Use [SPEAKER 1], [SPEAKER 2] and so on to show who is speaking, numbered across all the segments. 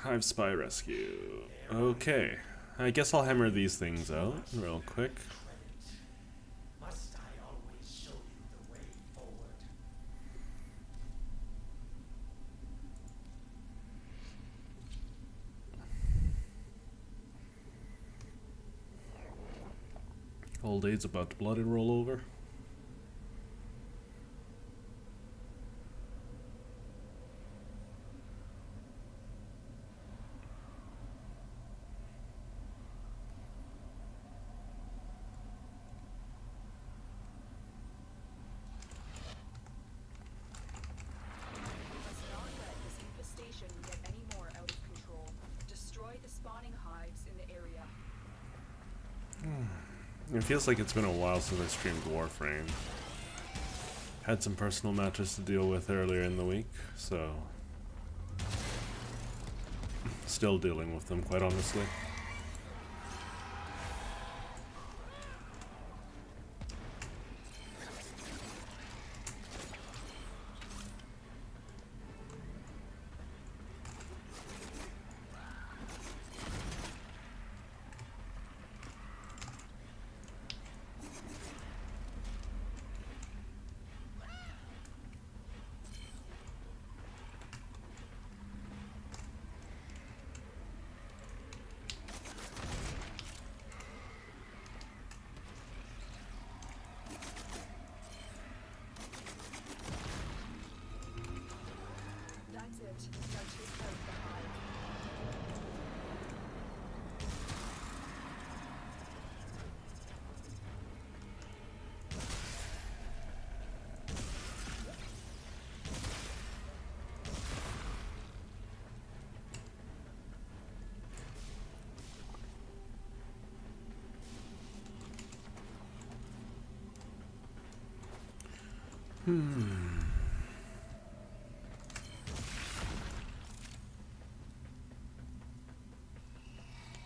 [SPEAKER 1] Hive Spy Rescue. Okay. I guess I'll hammer these things out real quick.
[SPEAKER 2] Must I always show you the way forward?
[SPEAKER 1] Old age's about to bloody roll over. It feels like it's been a while since I streamed Warframe. Had some personal matters to deal with earlier in the week, so still dealing with them, quite honestly.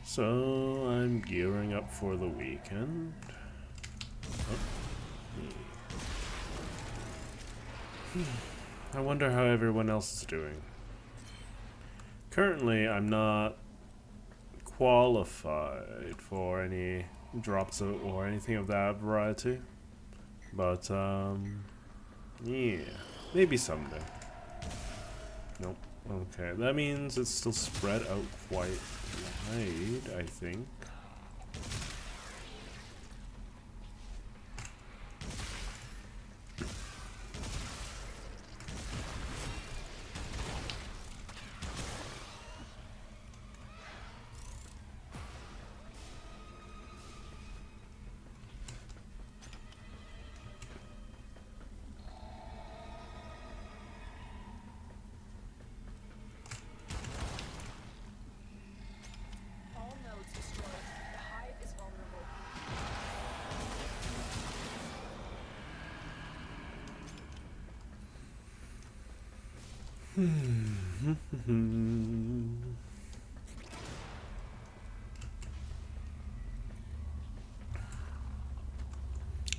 [SPEAKER 1] So I'm gearing up for the weekend. I wonder how everyone else is doing. Currently, I'm not qualified for any drops or anything of that variety. But, yeah, maybe someday. Nope. Okay, that means it's still spread out quite wide, I think.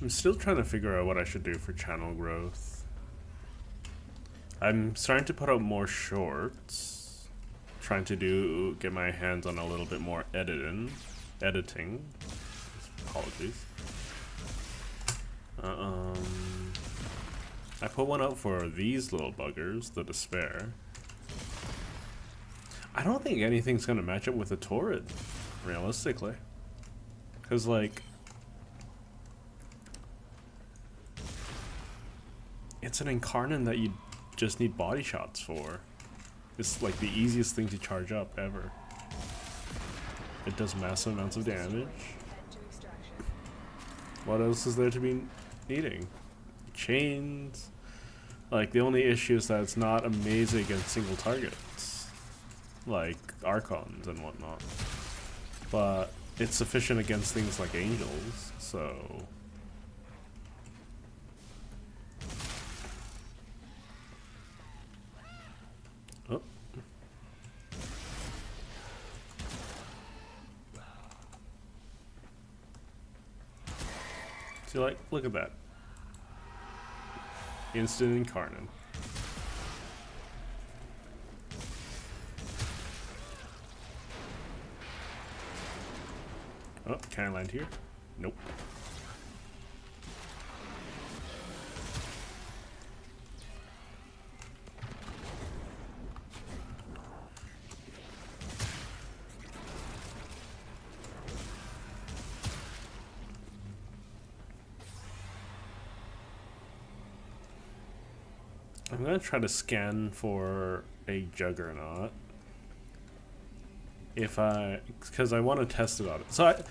[SPEAKER 1] I'm still trying to figure out what I should do for channel growth. I'm starting to put out more shorts. Trying to get my hands on a little bit more editing. Apologies. I put one out for these little buggers, the Despair. I don't think anything's gonna match up with a Torrid, realistically. Cause like, it's an Incarnate that you just need body shots for. It's like the easiest thing to charge up ever. It does massive amounts of damage. What else is there to be needing? Chains. Like, the only issue is that it's not amazing against single targets, like Archons and whatnot. But it's sufficient against things like Angels, so... Oh. So like, look at that. Instant Incarnate. Oh, can I land here? Nope. I'm gonna try to scan for a Juggernaut. Because I want to test it on it. So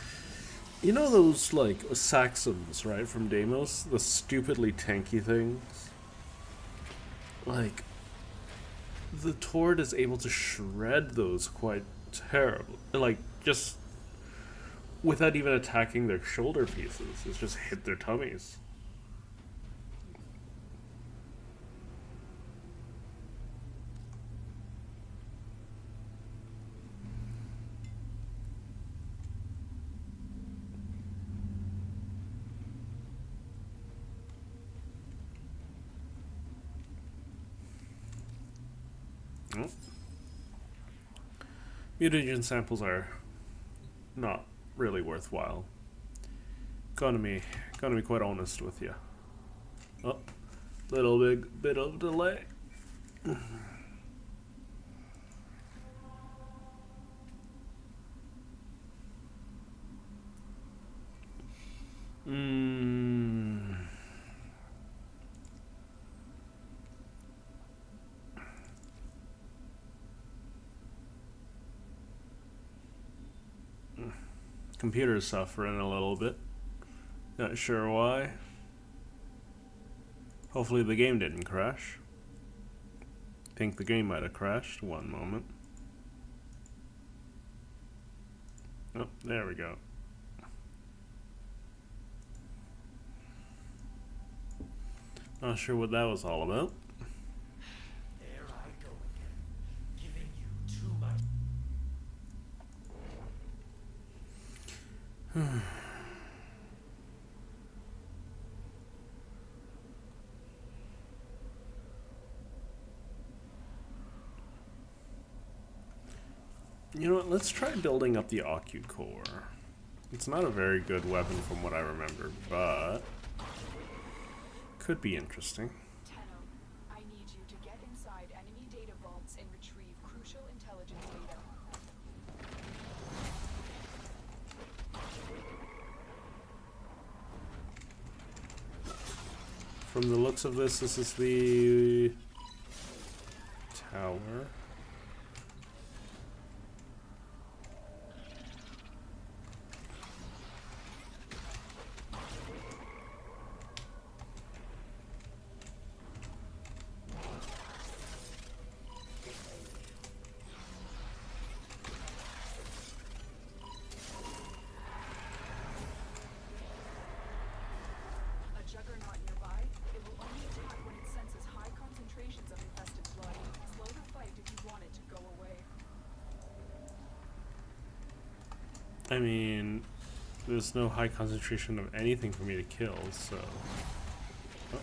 [SPEAKER 1] you know those like Saxons, right, from Deimos, the stupidly tanky things. Like, the Tord is able to shred those quite terrible, like just without even attacking their shoulder pieces. It's just hit their tummies. Oh. Mutagen samples are not really worthwhile. Gonna be quite honest with you. Oh, little bit of delay. Computer's suffering a little bit. Not sure why. Hopefully the game didn't crash. Think the game might have crashed. One moment. Oh, there we go. Not sure what that was all about.
[SPEAKER 2] There I go again, giving you too much.
[SPEAKER 1] You know what, let's try building up the Ocu Core. It's not a very good weapon from what I remember, but could be interesting.
[SPEAKER 3] Tenno, I need you to get inside enemy data vaults and retrieve crucial intelligence data.
[SPEAKER 1] From the looks of this is the tower.
[SPEAKER 3] A juggernaut nearby, it will only attack when it senses high concentrations of infested blood. Slow the fight if you want it to go away.
[SPEAKER 1] I mean, there's no high concentration of anything for me to kill, so... Oh.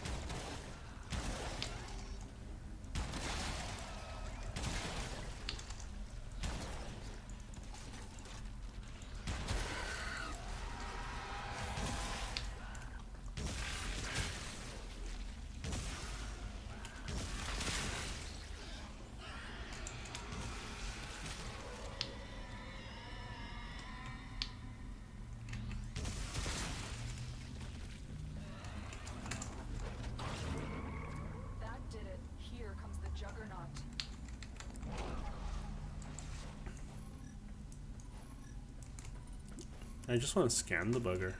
[SPEAKER 3] That did it. Here comes the juggernaut.
[SPEAKER 1] I just want to scan the bugger.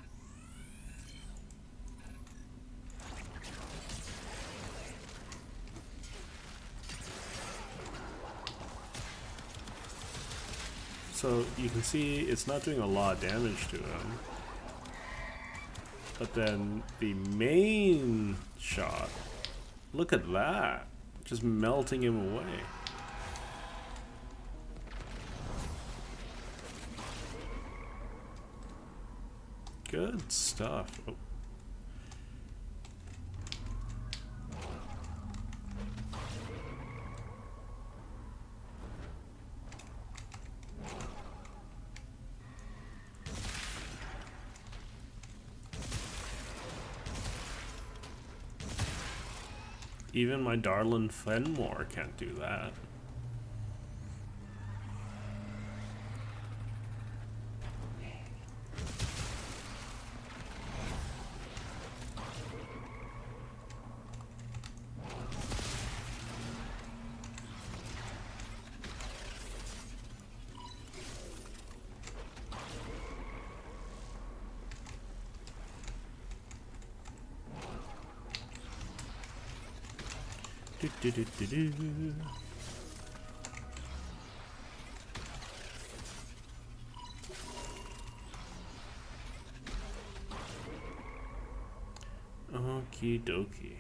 [SPEAKER 1] So you can see it's not doing a lot of damage to him. But then the main shot, look at that. Just melting him away. Good stuff. Oh. Even my darling Fenmore can't do that. Do, do, do, do, do. Okie dokie.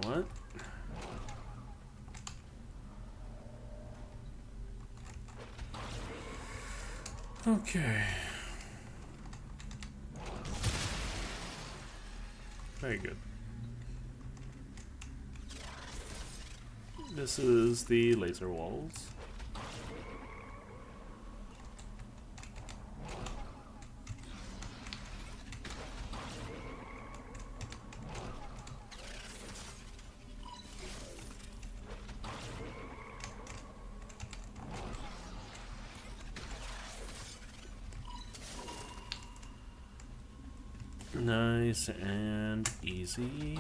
[SPEAKER 1] What? Okay. Very good. This is the laser walls. Nice and easy.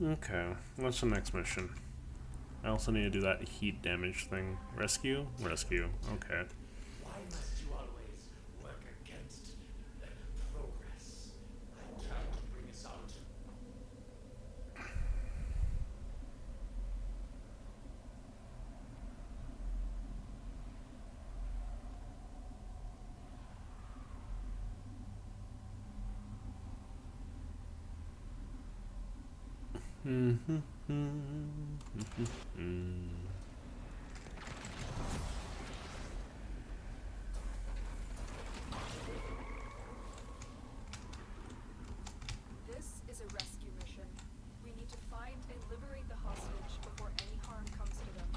[SPEAKER 1] Okay, what's the next mission? I also need to do that heat damage thing. Rescue? Rescue. Okay.
[SPEAKER 2] Why must you always work against progress? I cannot bring us out.
[SPEAKER 3] This is a rescue mission. We need to find and liberate the hostage before any harm comes to them.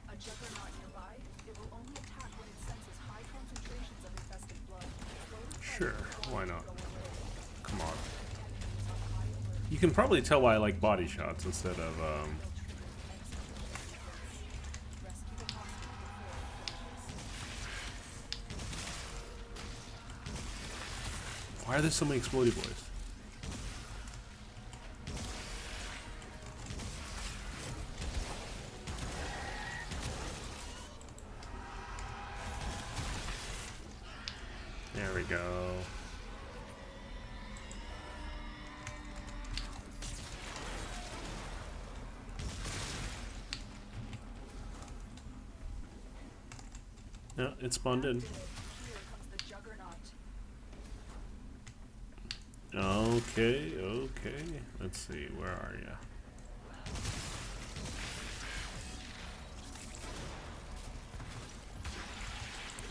[SPEAKER 3] A juggernaut nearby. It will only attack when it senses high concentrations of infested blood.
[SPEAKER 1] Sure, why not? Come on. You can probably tell why I like body shots instead of, Why are there so many explodey boys? There we go. Yeah, it spawned in.
[SPEAKER 3] Here comes the juggernaut.
[SPEAKER 1] Okay, okay. Let's see, where are ya?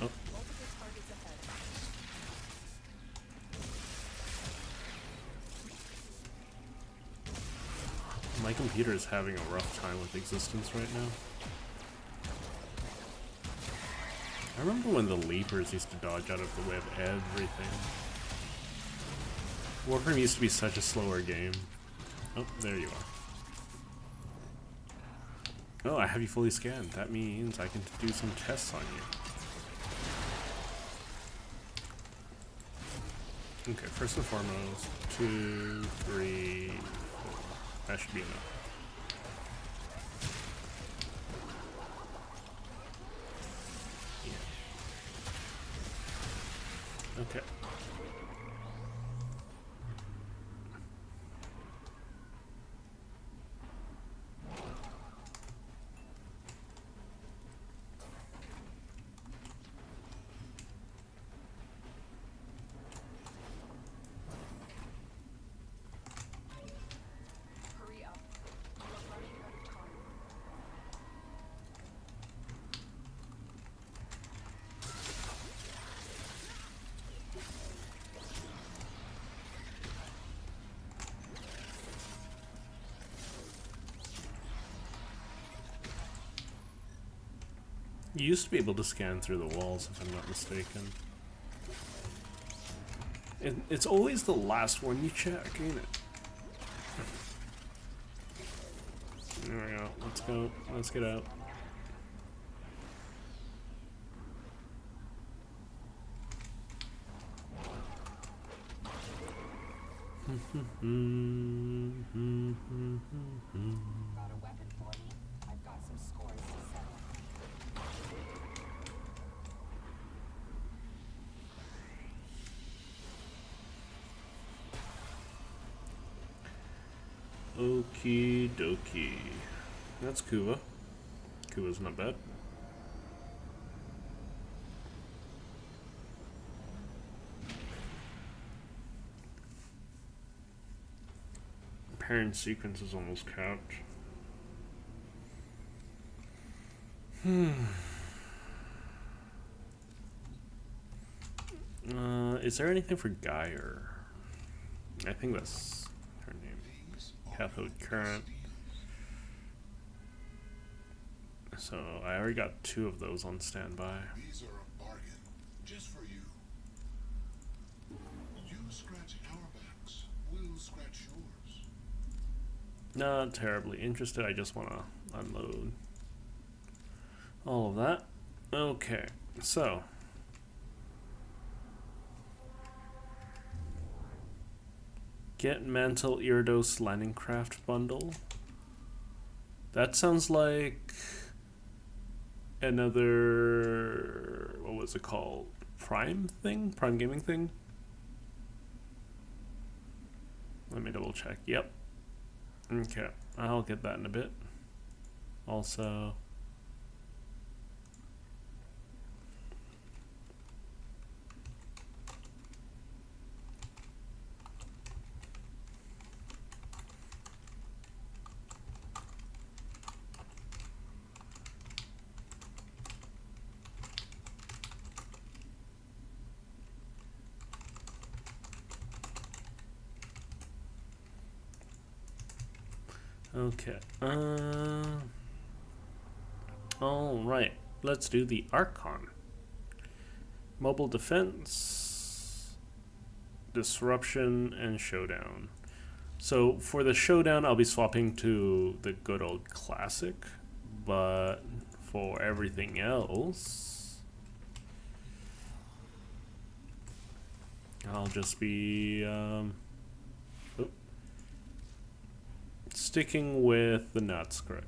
[SPEAKER 1] Oh,
[SPEAKER 3] Multiple targets ahead.
[SPEAKER 1] my computer is having a rough time with existence right now. remember when the Leapers used to dodge out of the way of everything. Warframe used to be such a slower game. Oh, there you are. Oh, I have you fully scanned. That means I can do some tests on you. Okay, first and foremost, 2, 3, 4. That should be enough. Yeah. Okay.
[SPEAKER 3] Hurry up. We're running out of time.
[SPEAKER 1] You used to be able to scan through the walls, if I'm not mistaken. It's always the last one you check, ain't it? There we go. Let's go. Let's get out.
[SPEAKER 4] Got a weapon for me? I've got some scores to settle.
[SPEAKER 1] Okie dokie. That's Kuva. Kuva's not bad. Parent sequence is almost capped. Is there anything for Geyer? I think that's her name. Cathode current. So I already got 2 of those on standby.
[SPEAKER 5] These are a bargain, just for you. You scratch our backs, we'll scratch yours.
[SPEAKER 1] Not terribly interested, I just want to unload all of that. Okay, so get Mantle Iridos Landing Craft bundle. That sounds like another, what was it called? Prime thing? Prime gaming thing? Let me double check. Yep. Okay, I'll get that in a bit. Also, okay. All right. Let's do the Archon. Mobile defense, disruption, and showdown. So for the showdown, I'll be swapping to the good old classic, but for everything else, I'll just be sticking with the Nutskrick.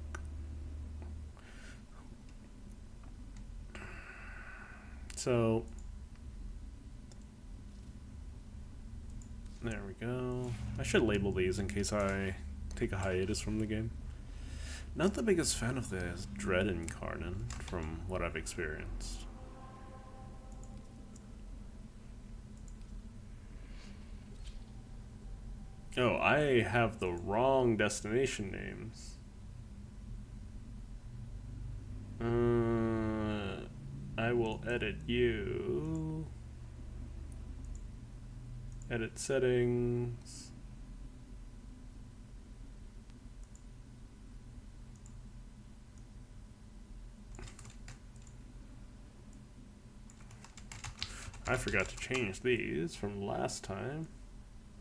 [SPEAKER 1] So there we go. I should label these in case I take a hiatus from the game. Not the biggest fan of this Dread Incarnate from what I've experienced. Oh, I have the wrong destination names. I will edit you. Edit settings. I forgot to change these from last time.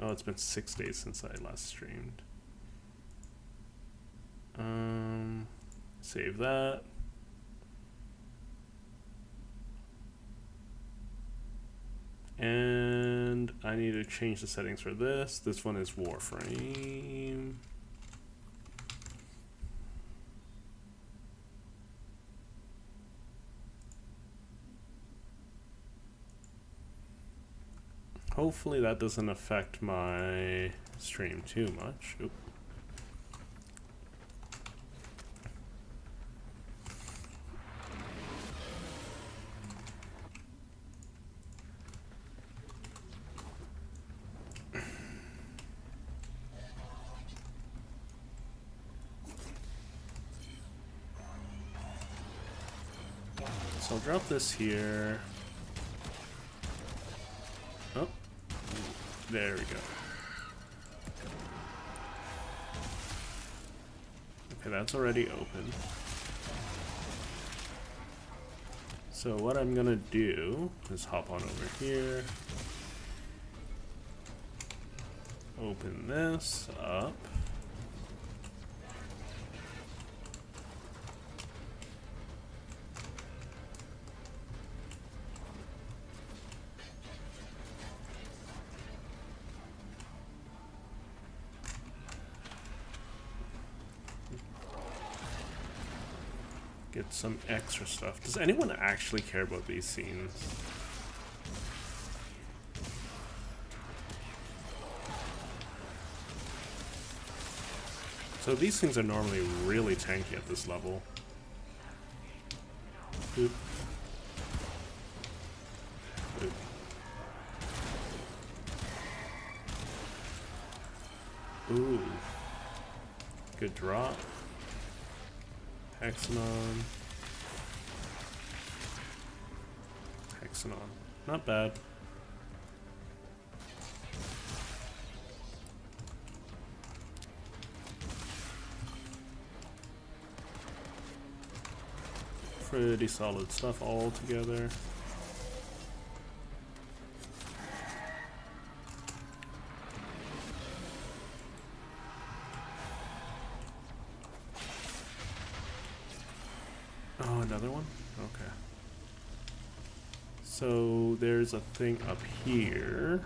[SPEAKER 1] Oh, it's been 6 days since I last streamed. Save that. And I need to change the settings for this. This one is Warframe. Hopefully that doesn't affect my stream too much. Oop. So I'll drop this here. Oh, there we go. Okay, that's already open. So what I'm gonna do is hop on over here. Open this up. Get some extra stuff. Does anyone actually care about these scenes? So these things are normally really tanky at this level. Oop. Oop. Ooh. Good drop. Hexanon. Hexanon. Not bad. Pretty solid stuff all together. Oh, another one? Okay. So there's a thing up here.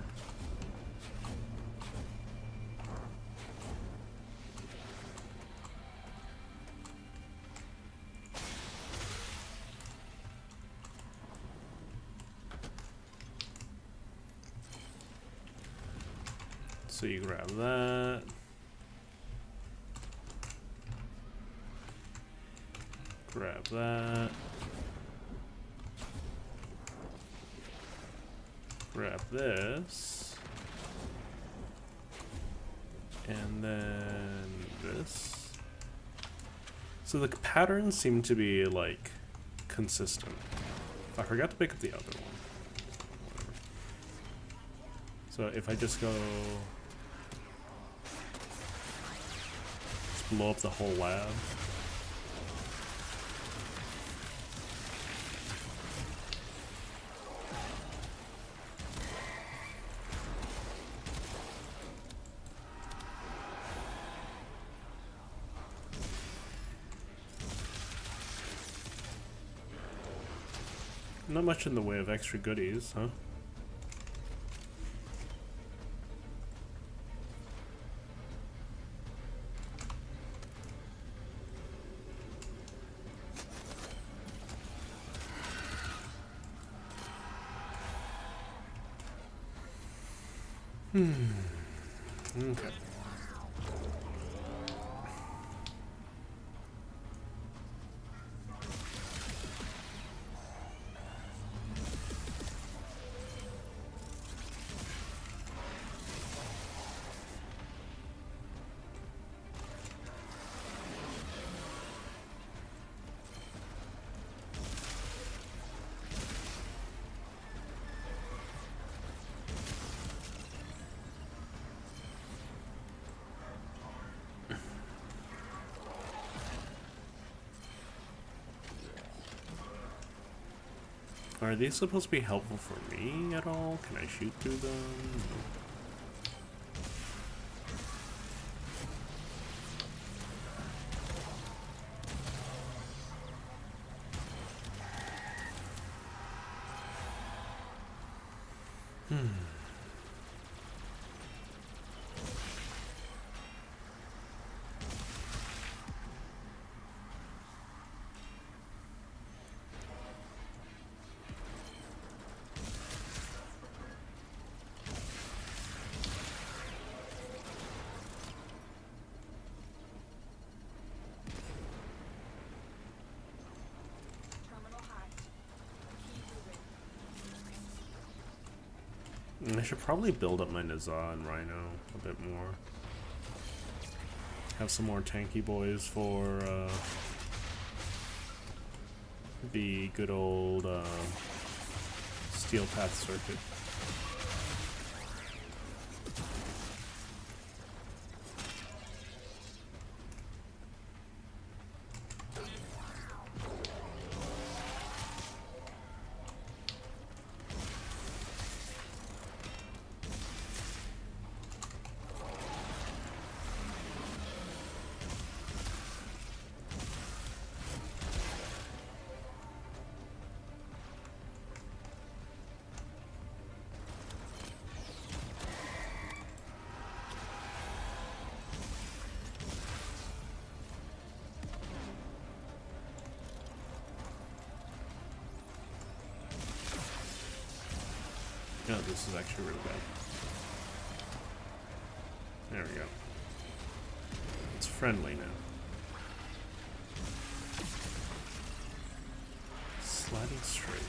[SPEAKER 1] So you grab that. Grab that. Grab this. And then this. So the patterns seem to be like consistent. I forgot to pick up the other one. Whatever. So if I just go blow up the whole lab. Not much in the way of extra goodies, huh? Okay. Are these supposed to be helpful for me at all? Can I shoot through them?
[SPEAKER 3] Terminal hacked. Keep moving.
[SPEAKER 1] I should probably build up my Nazar and Rhino a bit more. Have some more tanky boys for the good old Steel Path circuit. No, this is actually really bad. There we go. It's friendly now. Sliding straight.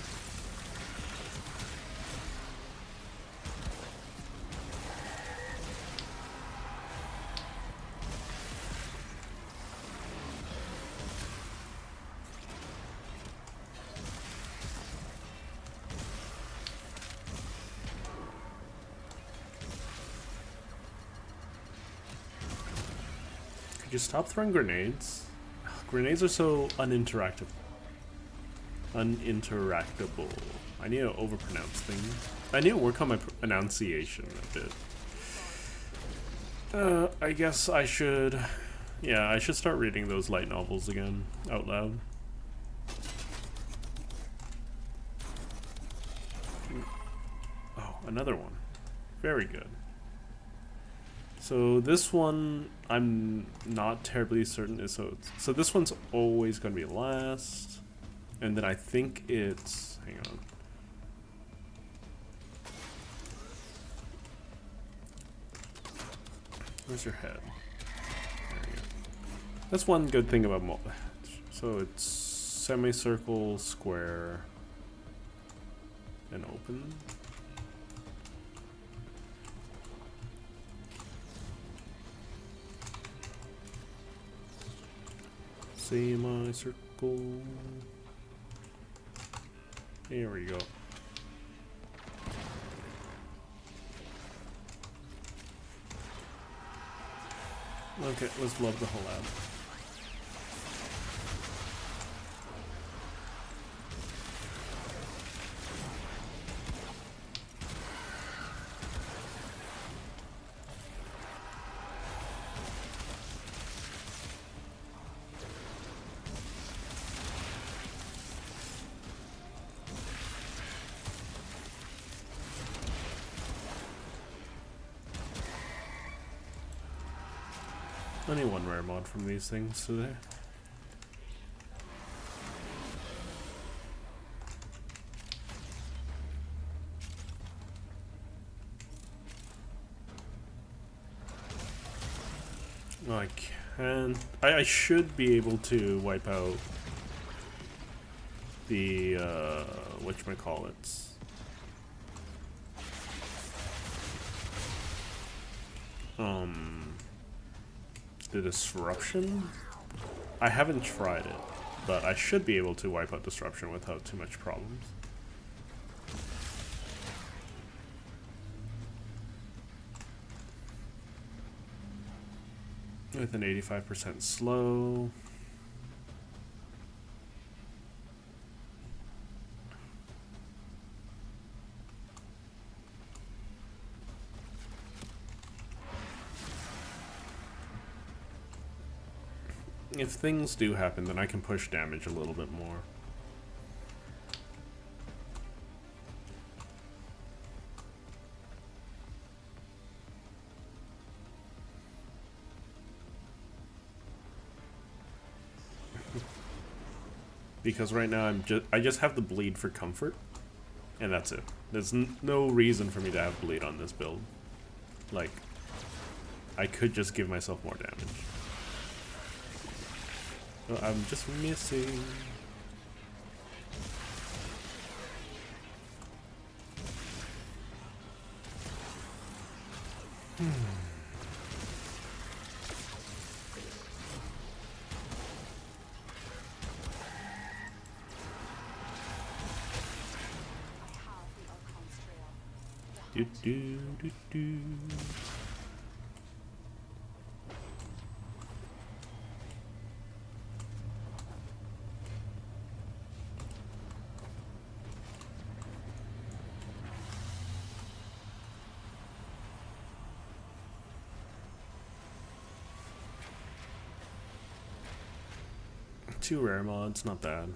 [SPEAKER 1] Could you stop throwing grenades? Grenades are so uninteractable. Uninteractable. I need to overpronounce things. I need to work on my pronunciation a bit. I guess I should... Yeah, I should start reading those light novels again, out loud. Oh, another one. Very good. So this one, I'm not terribly certain. So this one's always going to be last. And then I think it's... Hang on. Where's your head? There you go. That's one good thing about so it's semicircle, square, and open. Semicircle. Here we go. Okay, let's blow up the whole lab. Only one rare mod from these things today. I can. I should be able to wipe out the whatchamacallits. The disruption? I haven't tried it, but I should be able to wipe out disruption without too much problems. With an 85% slow. If things do happen, then I can push damage a little bit more. Because right now I just have the bleed for comfort, and that's it. There's no reason for me to have bleed on this build. Like, I could just give myself more damage. Oh, I'm just missing. Do do do do. Two rare mods, not bad.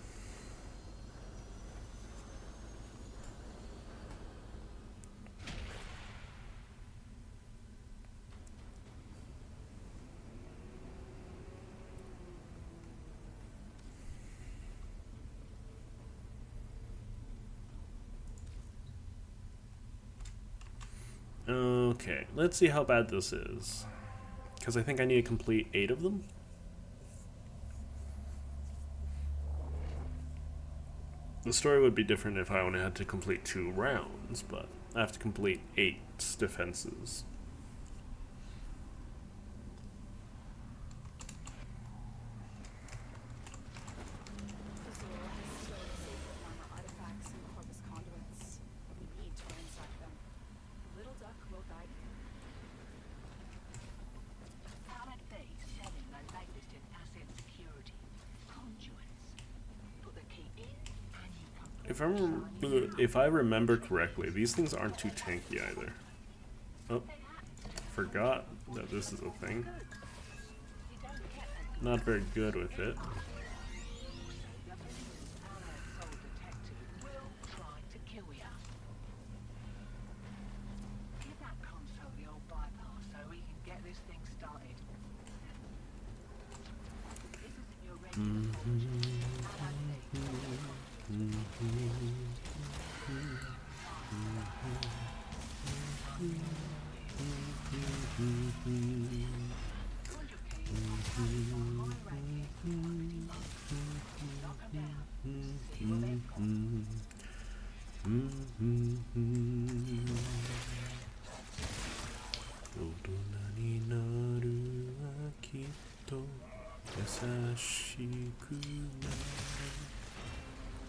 [SPEAKER 1] Okay, let's see how bad this is. Because I think I need to complete 8 of them. The story would be different if I only had to complete 2 rounds, but I have to complete 8 defenses. If I remember correctly, these things aren't too tanky either. Oh, forgot that this is a thing. Not very good with it.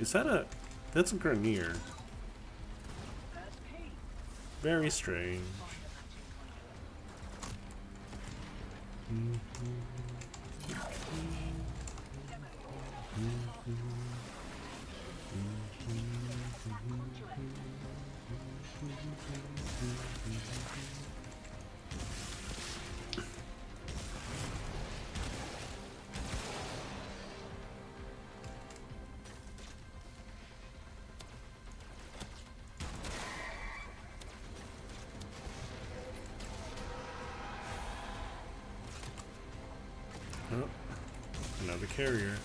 [SPEAKER 1] Is that a... That's a Grenier. Very strange. Oh, another carrier.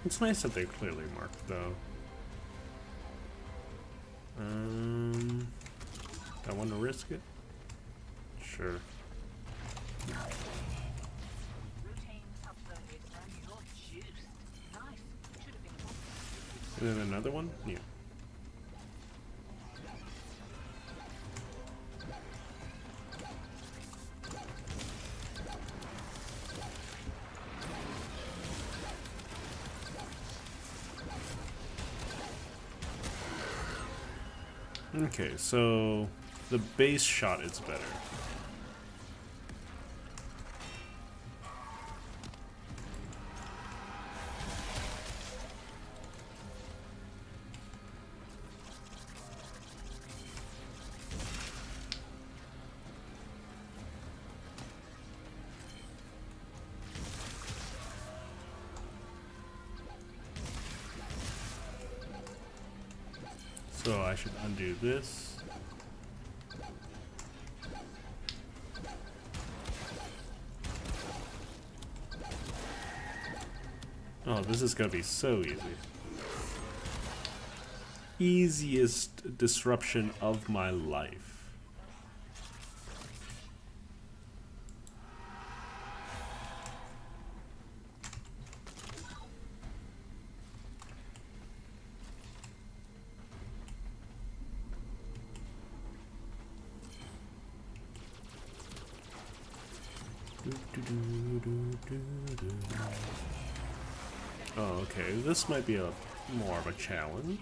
[SPEAKER 1] It's nice that they clearly marked, though. I want to risk it? Sure. And then another one? Yeah. Okay, so the base shot is better. So I should undo this. Oh, this is gonna be so easy. Easiest disruption of my life. Oh, okay. This might be a more of a challenge.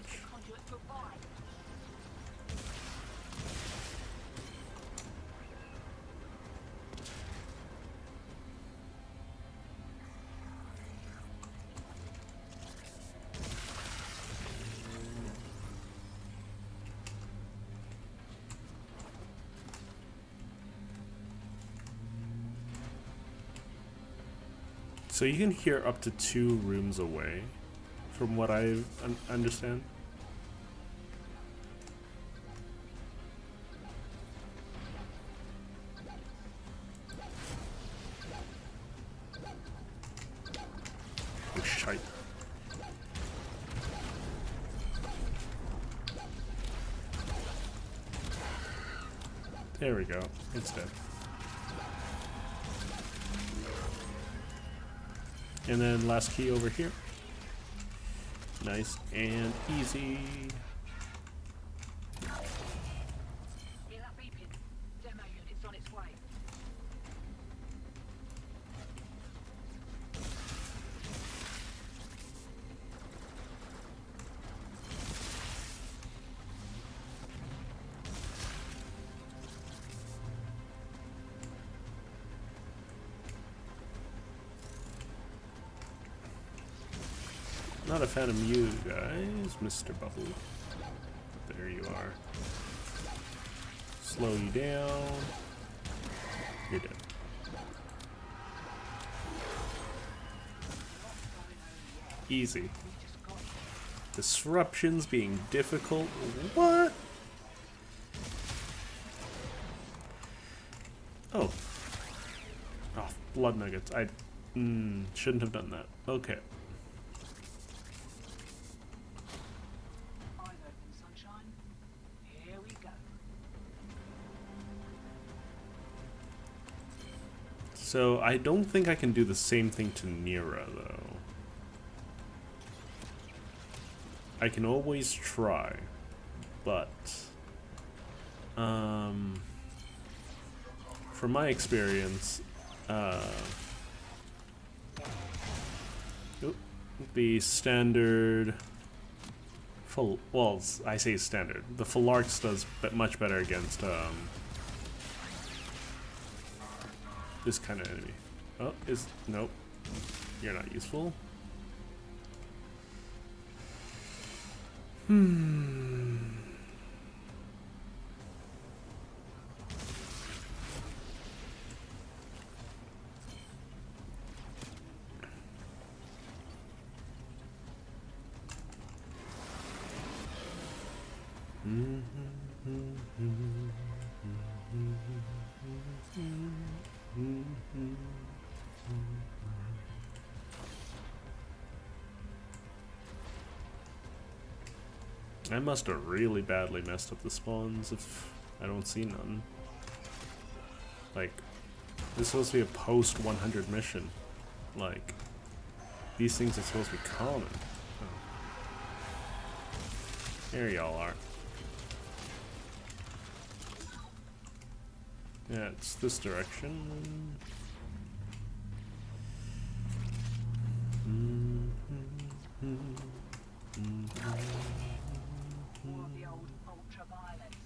[SPEAKER 1] So you can hear up to 2 rooms away, from what I understand. Oh, shite. There we go. It's dead. And then last key over here. Nice and easy.
[SPEAKER 4] Hear that beeping? Demo unit's on its way.
[SPEAKER 1] Not a fan of you guys, Mr. Bubble. There you are. Slow you down. You're dead. Easy. Disruptions being difficult. What? Oh. Oh, blood nuggets. I shouldn't have done that. Okay.
[SPEAKER 4] Eyes open, sunshine. Here we go.
[SPEAKER 1] So I don't think I can do the same thing to Nira, though. I can always try, but from my experience, the standard well, I say standard. The Phalarx does much better against this kind of enemy. Oh, nope. You're not useful. I must have really badly messed up the spawns if I don't see none. Like, this is supposed to be a post 100 mission. Like, these things are supposed to be common. Oh. There y'all are. Yeah, it's this direction.
[SPEAKER 4] More of the old ultraviolence.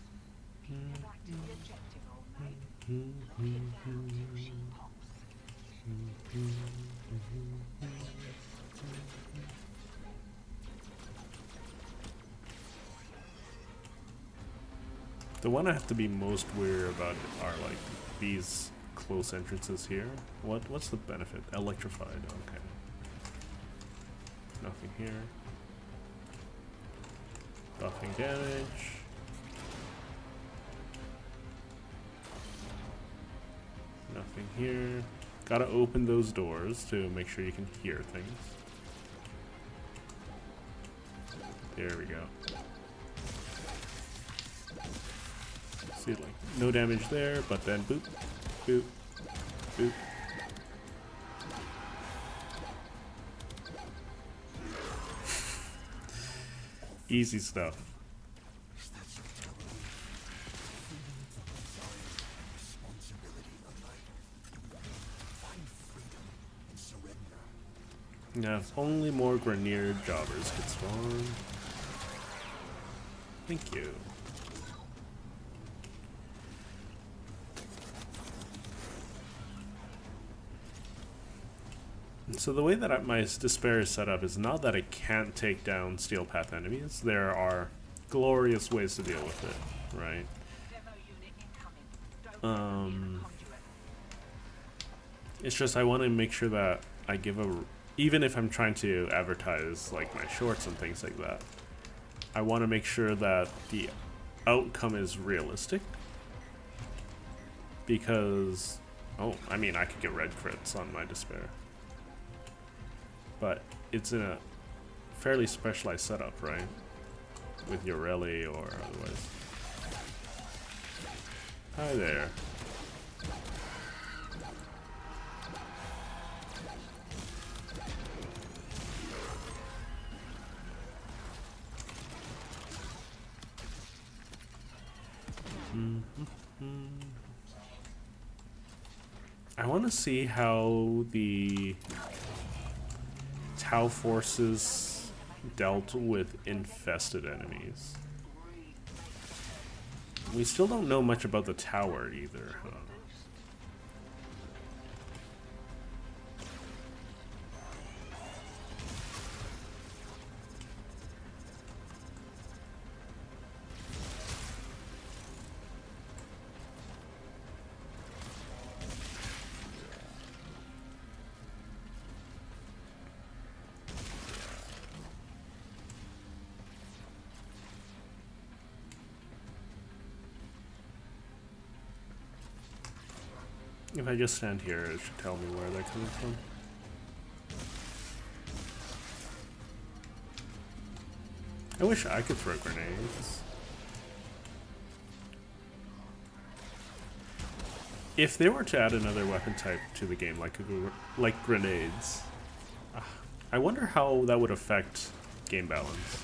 [SPEAKER 4] Get back to the objective, old mate. Lock it down till she pops.
[SPEAKER 1] The one I have to be most wary about are like these close entrances here. What's the benefit? Electrified, okay. Nothing here. Buffing damage. Nothing here. Gotta open those doors to make sure you can hear things. There we go. See, like, no damage there, but then boop, boop, boop. Easy stuff. Now, if only more Grenier jobbers could spawn. Thank you. So the way that my despair is set up is not that I can't take down Steel Path enemies. There are glorious ways to deal with it, right? It's just I want to make sure that I give a, even if I'm trying to advertise like my shorts and things like that, I want to make sure that the outcome is realistic. Because, oh, I mean, I could get red crits on my despair. But it's in a fairly specialized setup, right? With your rally or otherwise. Hi there. I want to see how the Tau forces dealt with infested enemies. We still don't know much about the tower either, huh? If I just stand here, it should tell me where they're coming from. I wish I could throw grenades. If they were to add another weapon type to the game, like grenades, I wonder how that would affect game balance.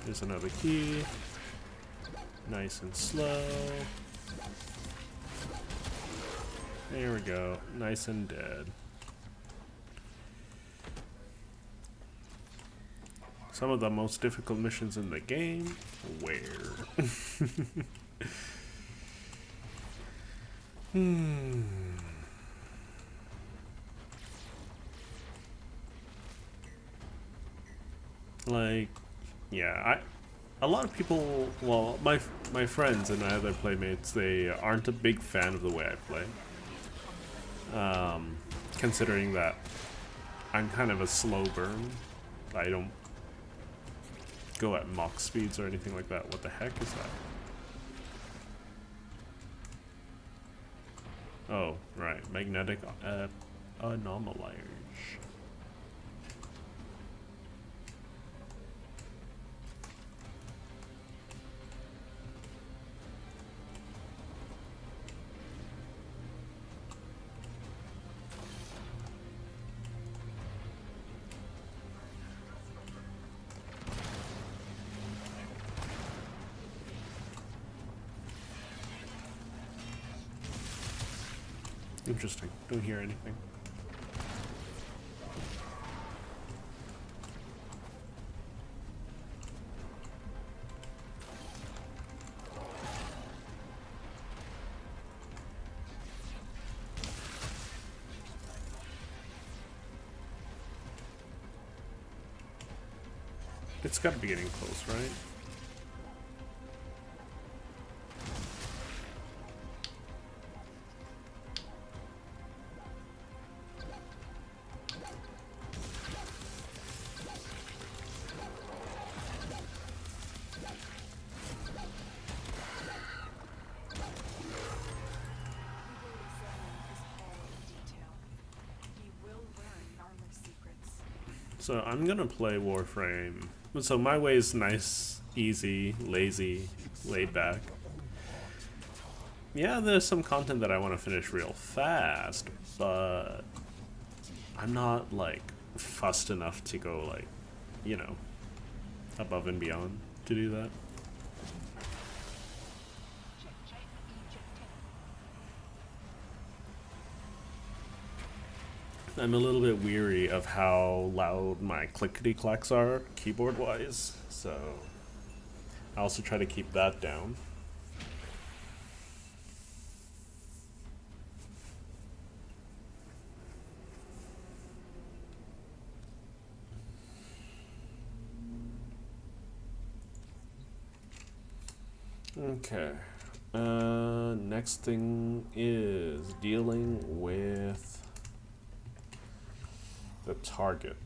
[SPEAKER 1] There's another key. Nice and slow. There we go. Nice and dead. Some of the most difficult missions in the game. Where? Like, yeah, a lot of people, well, my friends and my other playmates, they aren't a big fan of the way I play. Considering that I'm kind of a slow burn. I don't go at Mach speeds or anything like that. What the heck is that? Oh, right. Magnetic anomalies. Interesting. Don't hear anything. It's gotta be getting close, right? So I'm gonna play Warframe. So my way is nice, easy, lazy, laid back. Yeah, there's some content that I want to finish real fast, but I'm not like fussed enough to go like, you know, above and beyond to do that. I'm a little bit weary of how loud my clickety clacks are keyboard wise, so I also try to keep that down. Okay. Next thing is dealing with the target.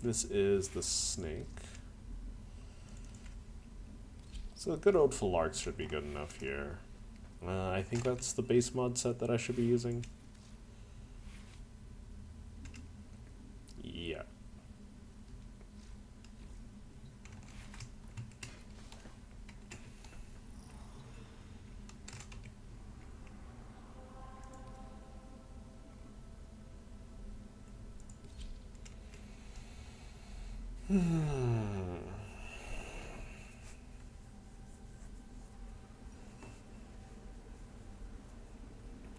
[SPEAKER 1] This is the snake. So a good old Phalarx should be good enough here. I think that's the base mod set that I should be using. Yeah.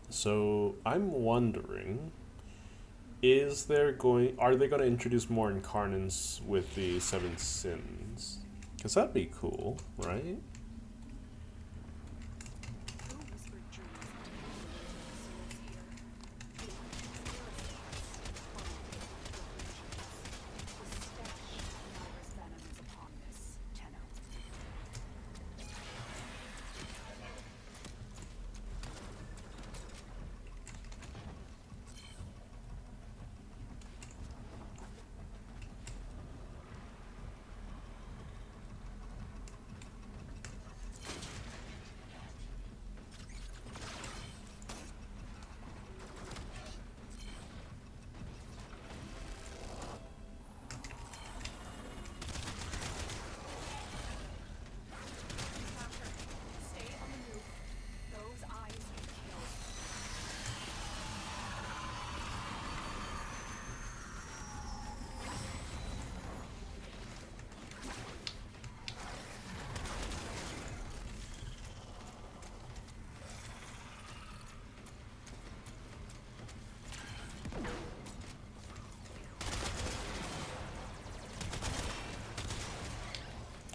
[SPEAKER 1] So I'm wondering, are they going to introduce more incarnates with the Seven Sins? Because that'd be cool, right?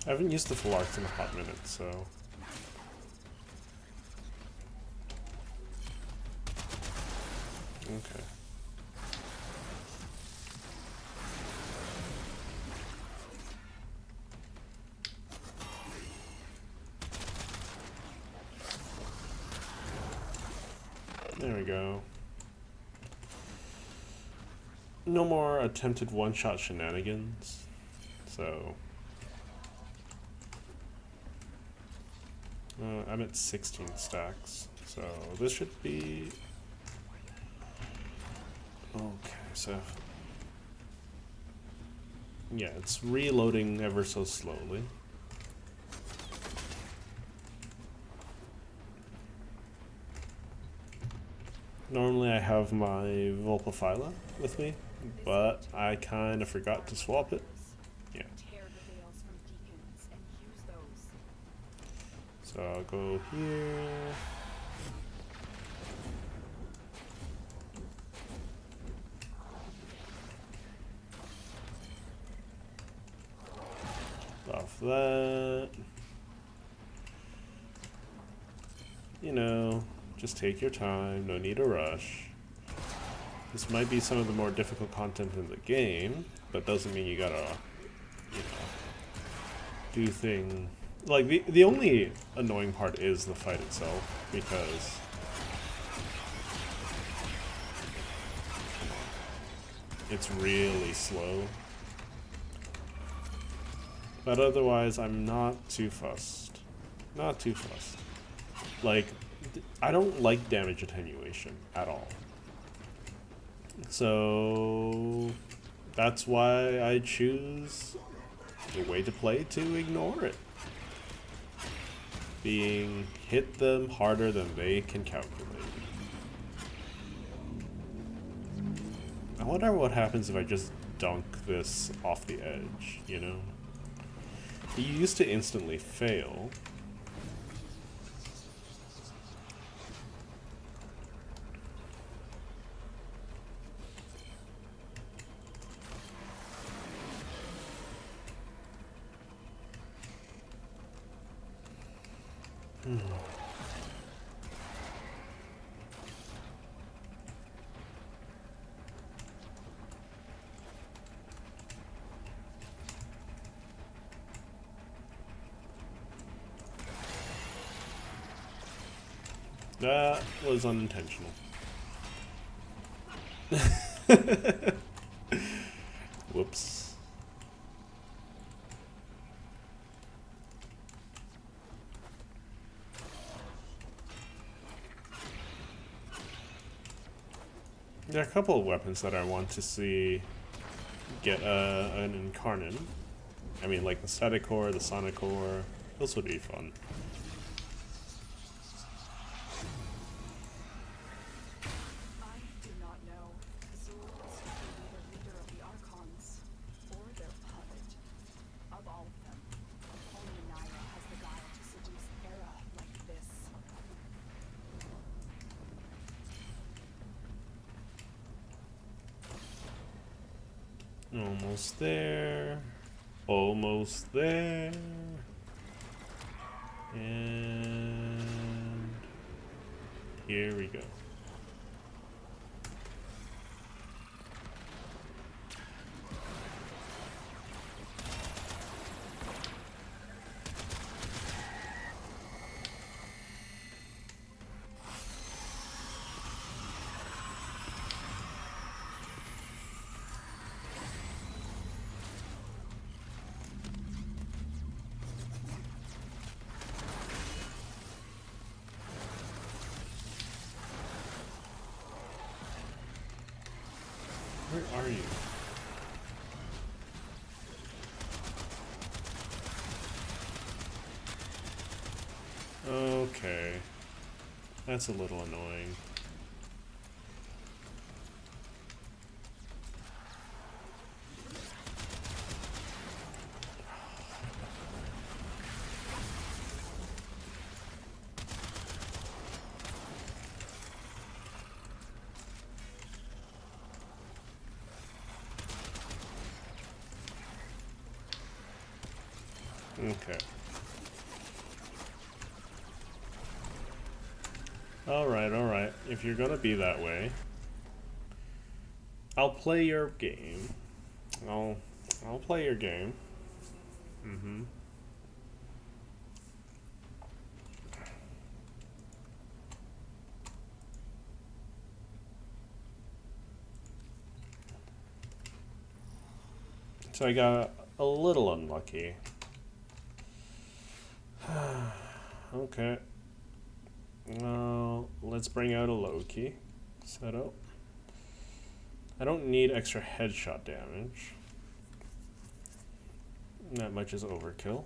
[SPEAKER 1] I haven't used the Phalarx in a hot minute, so... Okay. There we go. No more attempted one-shot shenanigans, so... I'm at 16 stacks, so this should be... Okay, so... Yeah, it's reloading ever so slowly. Normally I have my Vulpaphyla with me, but I kind of forgot to swap it. Yeah. So I'll go here. Off that. You know, just take your time, no need to rush. This might be some of the more difficult content in the game, but doesn't mean you gotta, you know, do thing. Like, the only annoying part is the fight itself, because it's really slow. But otherwise, I'm not too fussed. Not too fussed. Like, I don't like damage attenuation at all. So that's why I choose the way to play to ignore it. Being hit them harder than they can calculate. I wonder what happens if I just dunk this off the edge, you know? He used to instantly fail. That was unintentional. Whoops. There are a couple of weapons that I want to see get an incarnate. I mean, like the static core, the sonic core. Those would be fun.
[SPEAKER 3] I do not know. Azul is strictly the leader of the Archons, or their puppet. Of all of them, only Naira has the guile to seduce Era like this.
[SPEAKER 1] Almost there. Almost there. And here we go. Where are you? Okay. That's a little annoying. Okay. Alright, alright. If you're gonna be that way, I'll play your game. I'll play your game. Mm-hmm. So I got a little unlucky. Okay. Let's bring out a Loki setup. I don't need extra headshot damage. That much is overkill.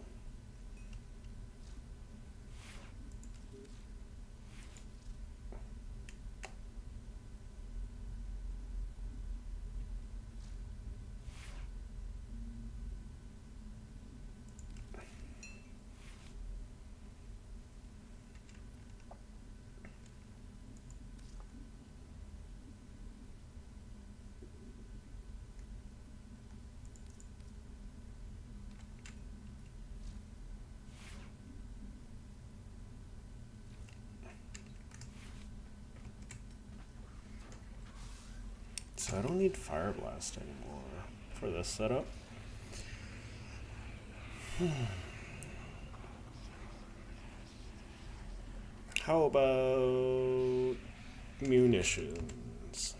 [SPEAKER 1] So I don't need Fire Blast anymore. for this setup. How about munitions?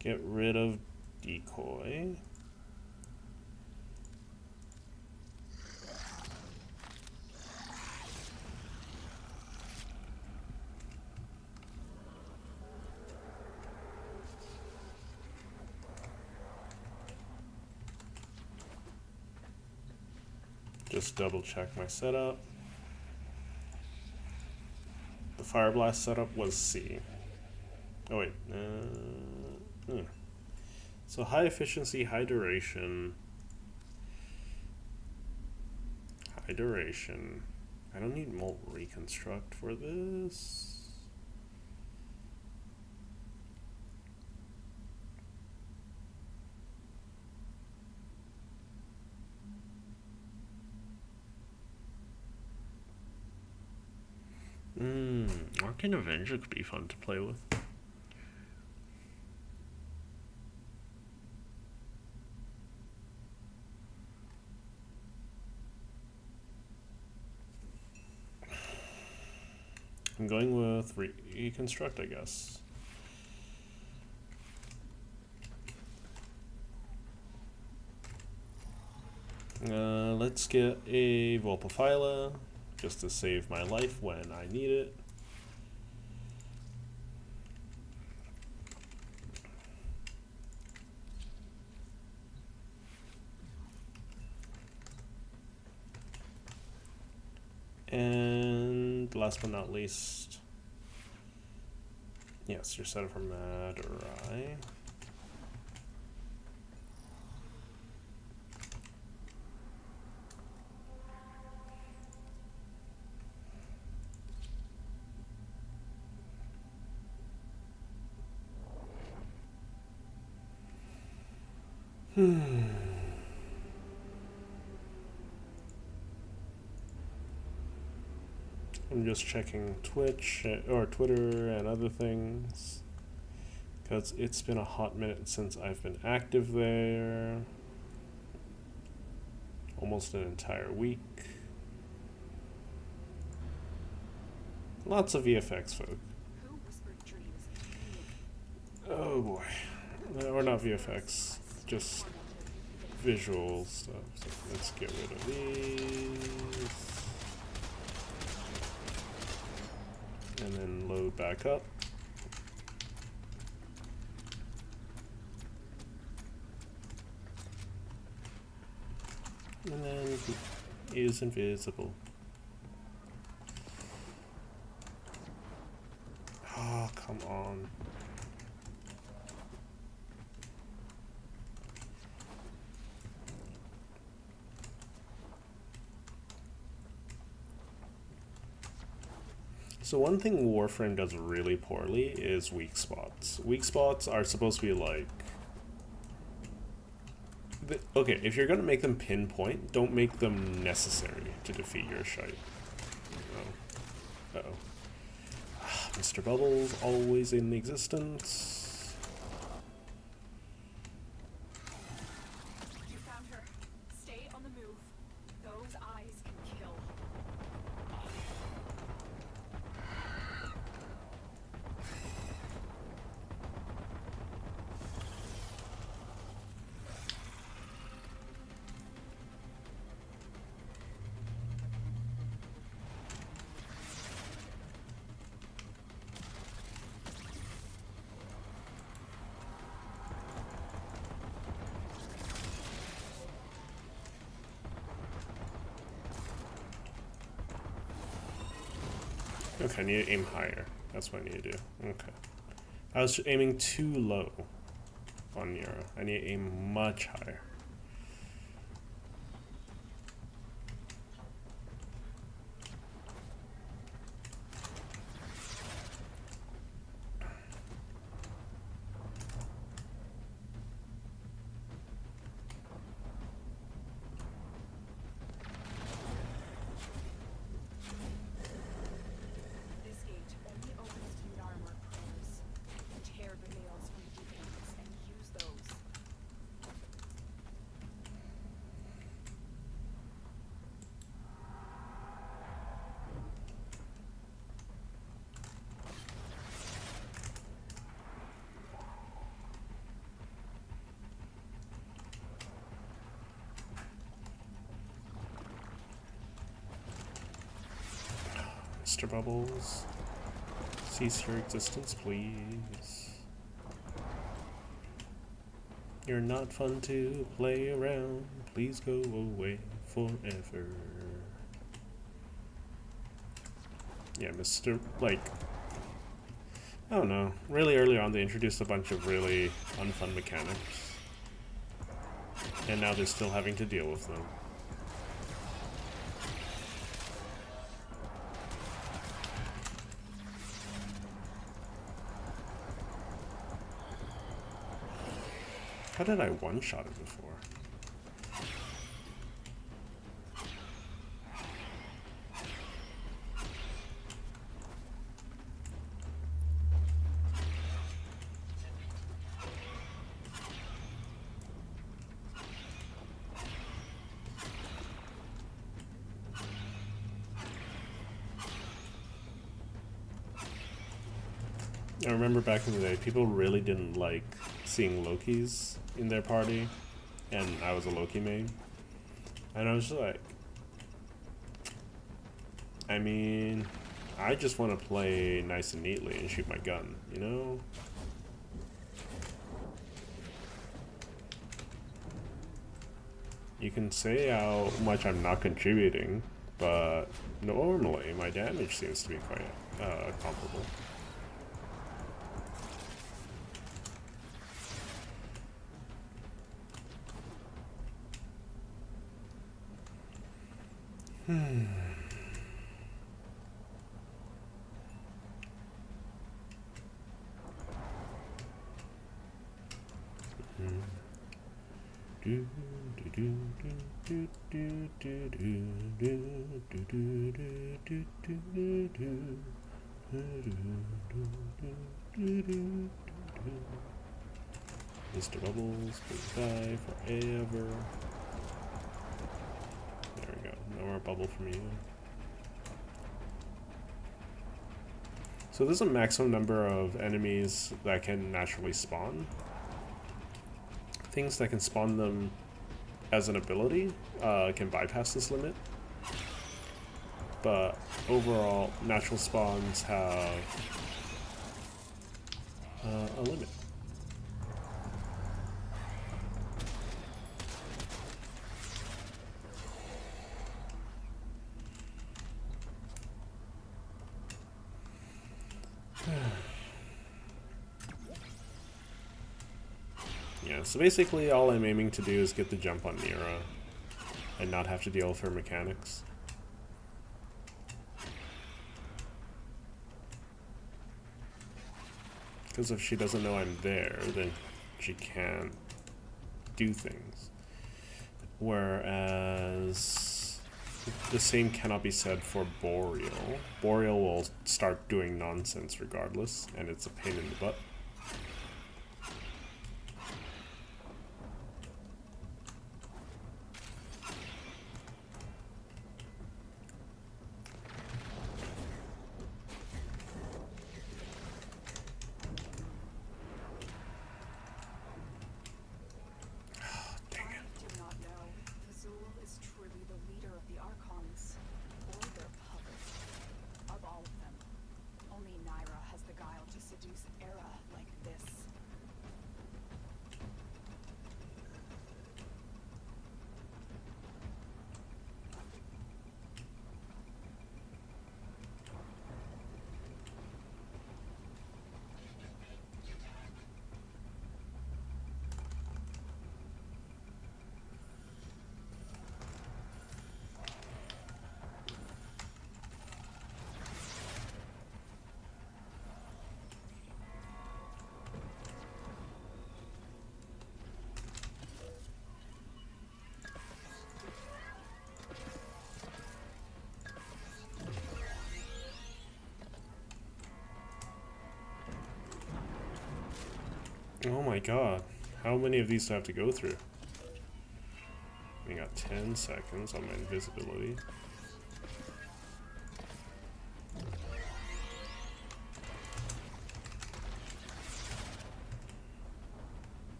[SPEAKER 1] Get rid of decoy. Just double check my setup. The Fire Blast setup was C. Oh wait. So high efficiency, high duration. High duration. I don't need Molt Reconstruct for this. Arcane Avenger could be fun to play with. I'm going with Reconstruct, I guess. Let's get a Volpaphyla, just to save my life when I need it. And last but not least, yes, you're set up for Madurai. I'm just checking Twitch or Twitter and other things because it's been a hot minute since I've been active there. Almost an entire week. Lots of VFX folk.
[SPEAKER 3] Who whispered dreams?
[SPEAKER 1] Oh boy. Or not VFX, just visual stuff. So let's get rid of these. And then load back up. And then is invisible. Oh, come on. So one thing Warframe does really poorly is weak spots. Weak spots are supposed to be like... Okay, if you're going to make them pinpoint, don't make them necessary to defeat your shite. Oh. Uh-oh. Mr. Bubbles, always in existence.
[SPEAKER 3] You found her. Stay on the move. Those eyes can kill.
[SPEAKER 1] Okay, I need to aim higher. That's what I need to do. Okay. I was aiming too low on Nero. I need to aim much higher.
[SPEAKER 3] This gate only opens to Narmer prayers. Tear the veils from
[SPEAKER 1] Mr. Bubbles. Cease your existence, please. You're not fun to play around. Please go away forever. Yeah, Mr. Like, I don't know. Really early on, they introduced a bunch of really unfun mechanics. And now they're still having to deal with them. How did I one-shot it before? I remember back in the day, people really didn't like seeing Lokis in their party, and I was a Loki main. And I was just like, I mean, I just want to play nice and neatly and shoot my gun, you know? You can say how much I'm not contributing, but normally my damage seems to be quite comparable. Mr. Bubbles, please die forever. There we go. No more bubble from you. So there's a maximum number of enemies that can naturally spawn. Things that can spawn them as an ability can bypass this limit. But overall, natural spawns have a limit. Yeah, so basically all I'm aiming to do is get the jump on Mira and not have to deal with her mechanics. Because if she doesn't know I'm there, then she can't do things. Whereas the same cannot be said for Boreal. Boreal will start doing nonsense regardless, and it's a pain in the butt. Oh my god, how many of these do I have to go through? We got 10 seconds on my invisibility.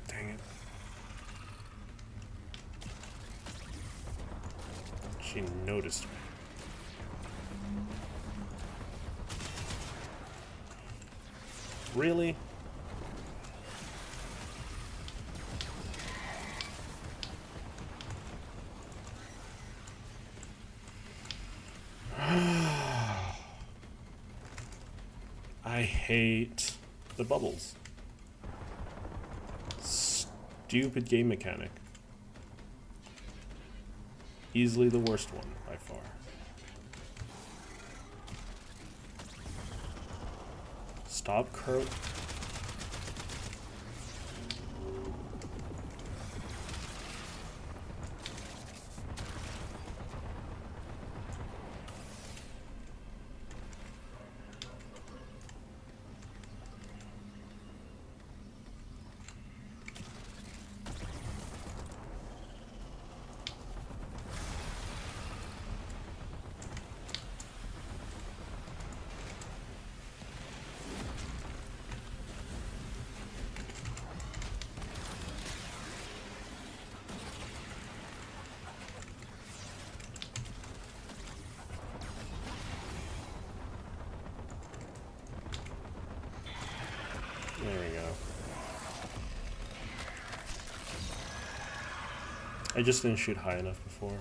[SPEAKER 1] Dang it. She noticed me. Really? I hate the bubbles. Stupid game mechanic. Easily the worst one by far. Stop curl. There we go. I just didn't shoot high enough before.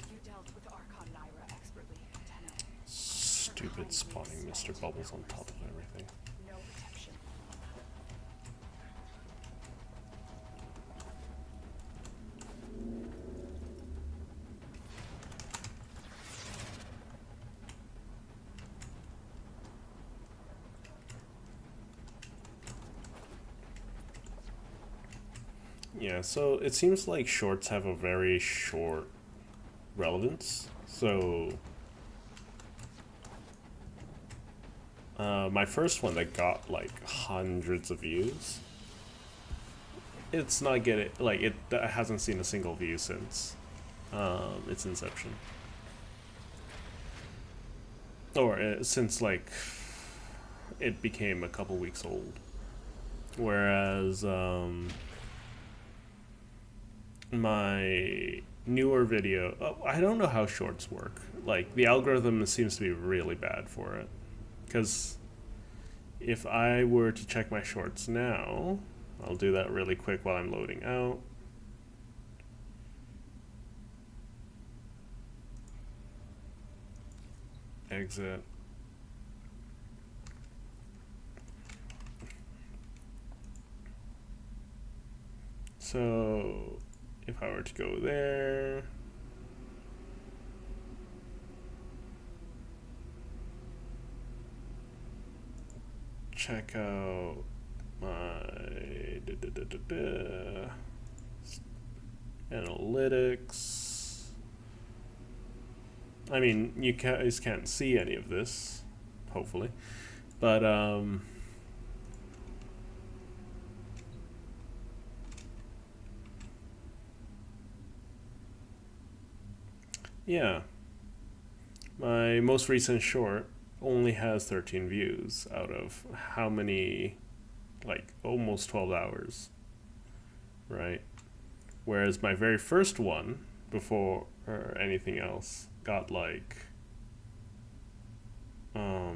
[SPEAKER 3] You dealt with Archon Naira expertly, Tenno.
[SPEAKER 1] Stupid spawning Mr. Bubbles on top of everything.
[SPEAKER 3] No protection.
[SPEAKER 1] Yeah, so it seems like shorts have a very short relevance. So my first one that got like hundreds of views, it's not getting like it hasn't seen a single view since its inception, or since like it became a couple weeks old. Whereas my newer video, I don't know how shorts work. Like the algorithm seems to be really bad for it, because if I were to check my shorts now, I'll do that really quick while I'm loading out. Exit. So if I were to go there, check out my analytics. I mean, you guys can't see any of this, hopefully, but yeah, my most recent short only has 13 views out of how many, like almost 12 hours, right? Whereas my very first one, before or anything else, got like I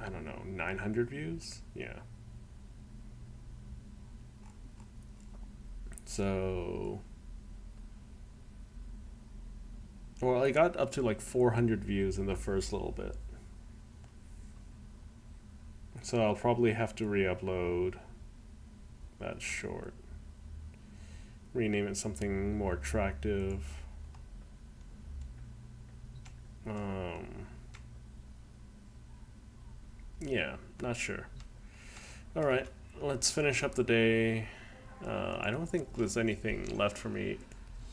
[SPEAKER 1] don't know, 900 views. Yeah. So, well, I got up to like 400 views in the first little bit. So I'll probably have to re-upload that short. Rename it something more attractive. Yeah, not sure. Alright, let's finish up the day. I don't think there's anything left for me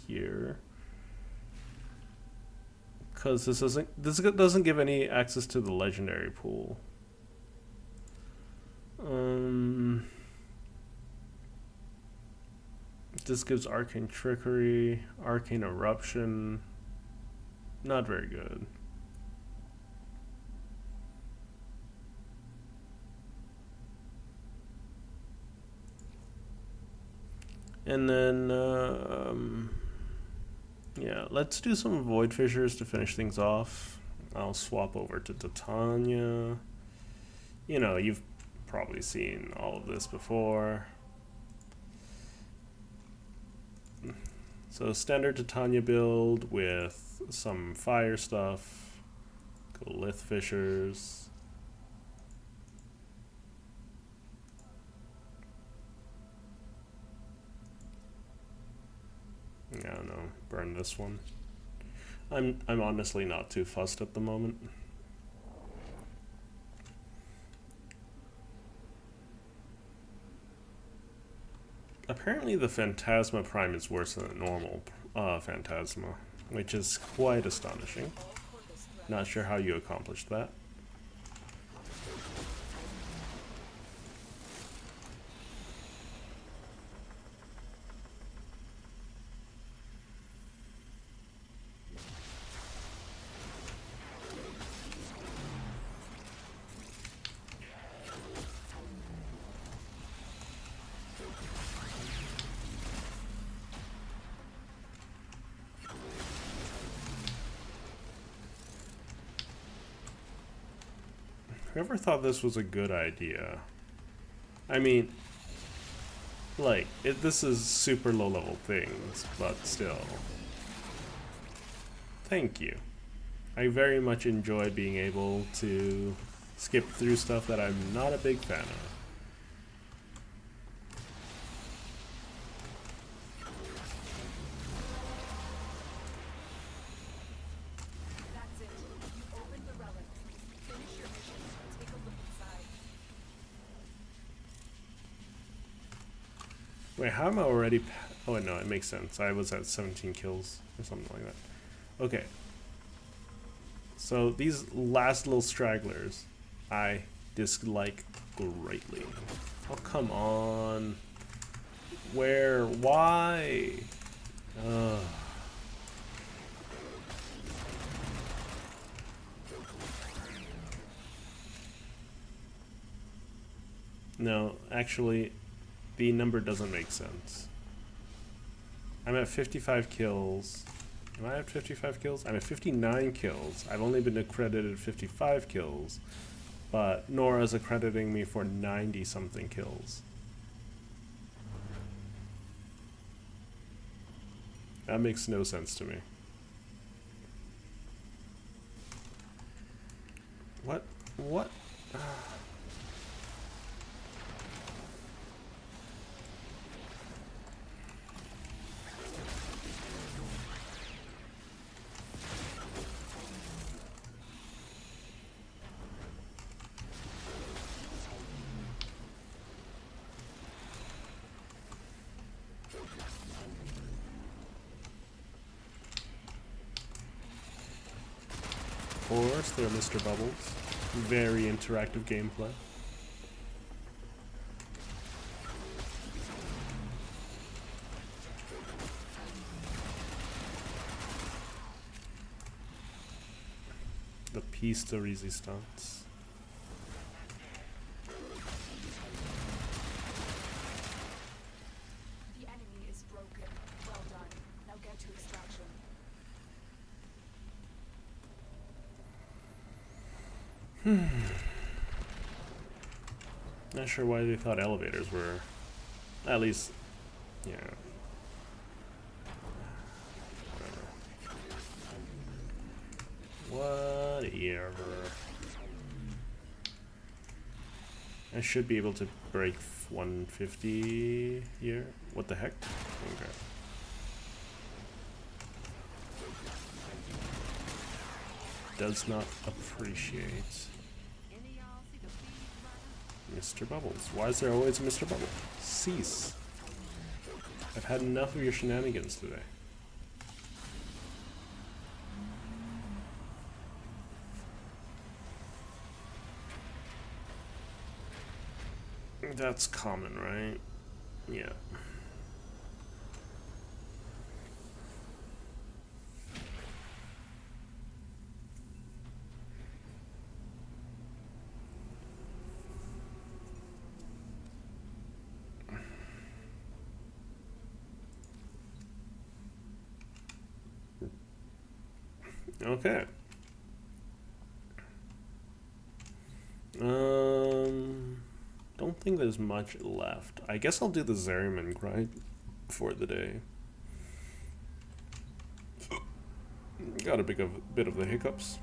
[SPEAKER 1] here, because this doesn't give any access to the legendary pool. This gives arcane trickery, arcane eruption. Not very good. And then, yeah, let's do some Void Fissures to finish things off. I'll swap over to Titania. You know, you've probably seen all of this before. So standard Titania build with some fire stuff. Go Lith Fissures. Yeah, no, burn this one. I'm honestly not too fussed at the moment. Apparently the Phantasma Prime is worse than a normal Phantasma, which is quite astonishing. Not sure how you accomplished that. Whoever thought this was a good idea? I mean, like, this is super low level things, but still. Thank you. I very much enjoy being able to skip through stuff that I'm not a big fan of.
[SPEAKER 3] That's it. You opened the relic. Finish your mission. Take a look inside.
[SPEAKER 1] Wait, how am I already... Oh, no, it makes sense. I was at 17 kills or something like that. Okay. So these last little stragglers, I dislike greatly. Oh, come on. Where? Why? Ugh. No, actually, the number doesn't make sense. I'm at 55 kills. Am I at 55 kills? I'm at 59 kills. I've only been accredited 55 kills, but Nora's accrediting me for 90 something kills. That makes no sense to me. What? What? Of course, they're Mr. Bubbles. Very interactive gameplay. The piece de resistance.
[SPEAKER 3] The enemy is broken. Well done. Now get to extraction.
[SPEAKER 1] Not sure why they thought elevators were, at least, yeah. Whatever. I should be able to break 150 here. What the heck? Okay. Does not appreciate. Mr. Bubbles. Why is there always a Mr. Bubble? Cease. I've had enough of your shenanigans today. That's common, right? Yeah. Okay. Don't think there's much left. I guess I'll do the Zeriman grind for the day. Got a bit of the hiccups.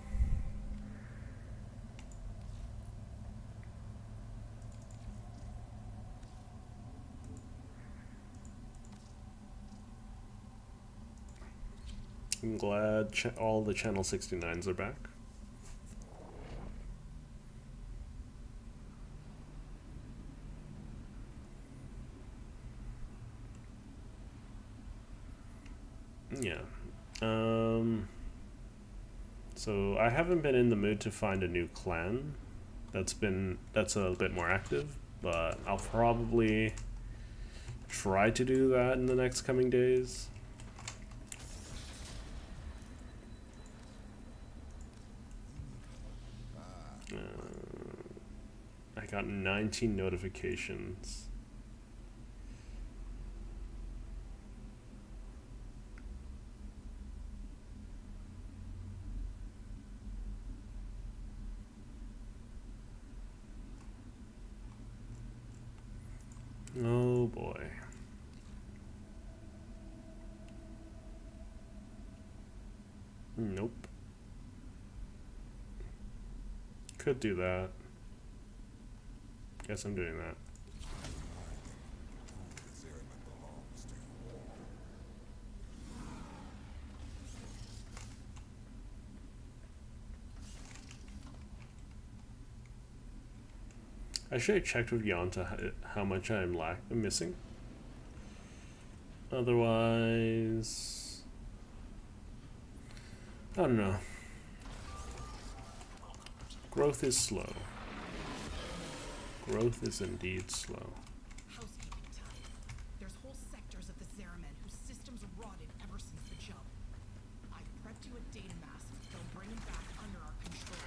[SPEAKER 1] I'm glad all the Channel 69s are back. Yeah. So I haven't been in the mood to find a new clan that's a bit more active, but I'll probably try to do that in the next coming days. I got 19 notifications. Oh boy. Nope. Could do that. Guess I'm doing that. I should have checked with Yanta how much I'm missing. Otherwise, I don't know. Growth is slow. Growth is indeed slow.
[SPEAKER 6] Housekeeping time. There's whole sectors of the Zeramen whose systems rotted ever since the jump. I prepped you a data mass that'll bring them back under our control.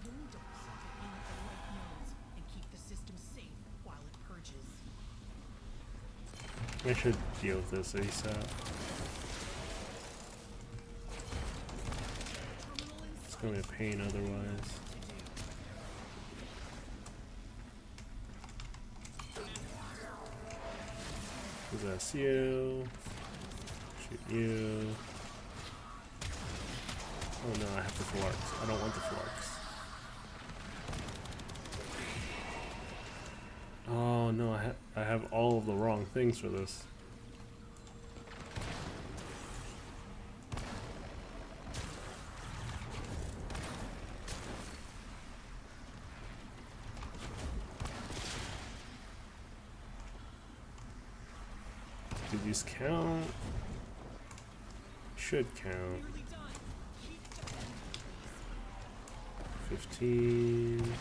[SPEAKER 6] You'll need to plug it in at the right nodes and keep the system safe while it purges.
[SPEAKER 1] I should deal with this ASAP. It's gonna be a pain otherwise. Possess you. Shoot you. Oh no, I have the Flarks. I don't want the Flarks. Oh no, I have all of the wrong things for this. Do these count? Should count. 15.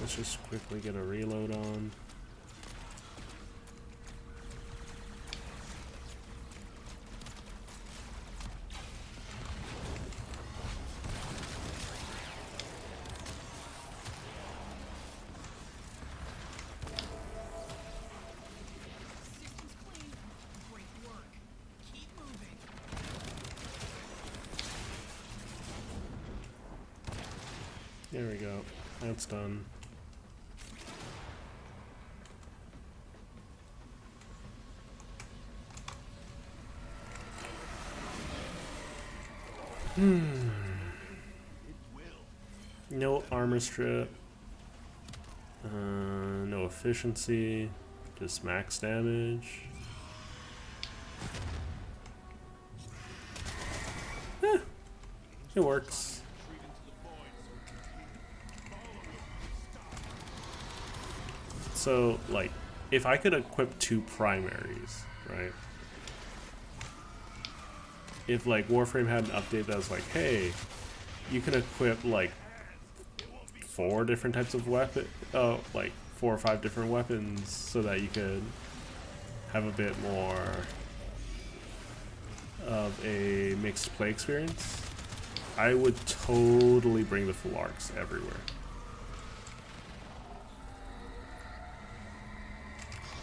[SPEAKER 1] Let's just quickly get a reload on.
[SPEAKER 6] System's clean. Great work. Keep moving.
[SPEAKER 1] There we go. That's done. No armor strip. No efficiency. Just max damage. It works. So, like, if I could equip 2 primaries, right? If, like, Warframe had an update that was like, hey, you can equip, like, 4 different types of weapon, like, 4 or 5 different weapons so that you could have a bit more of a mixed play experience, I would totally bring the full arcs everywhere.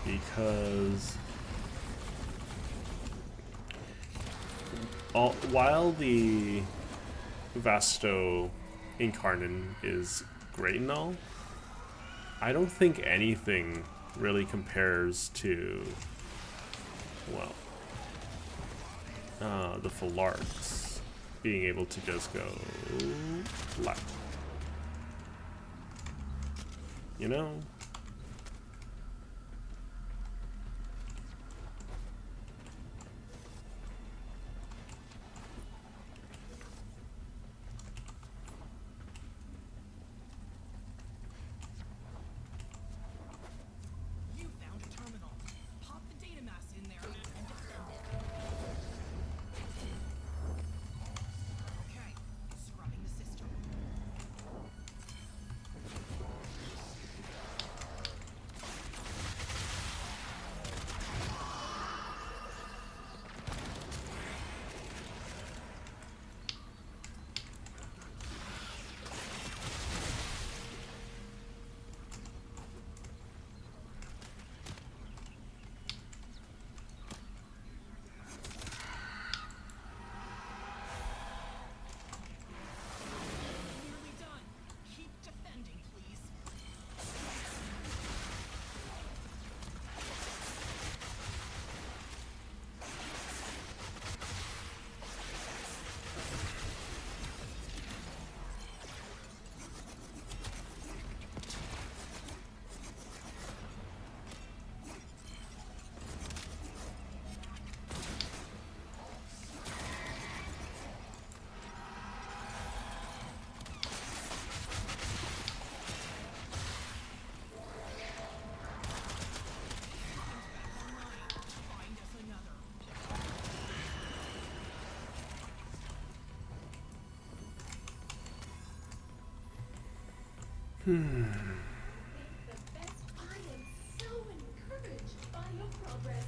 [SPEAKER 1] because while the Vasto Incarnon is great and all, I don't think anything really compares to, well, the Phalarks being able to just go left. You know?
[SPEAKER 6] You found a terminal. Pop the data mass in there and defend it. Okay, scrubbing the system. Nearly done. Keep defending, please. Find us another.
[SPEAKER 7] The best. I am so encouraged by your progress.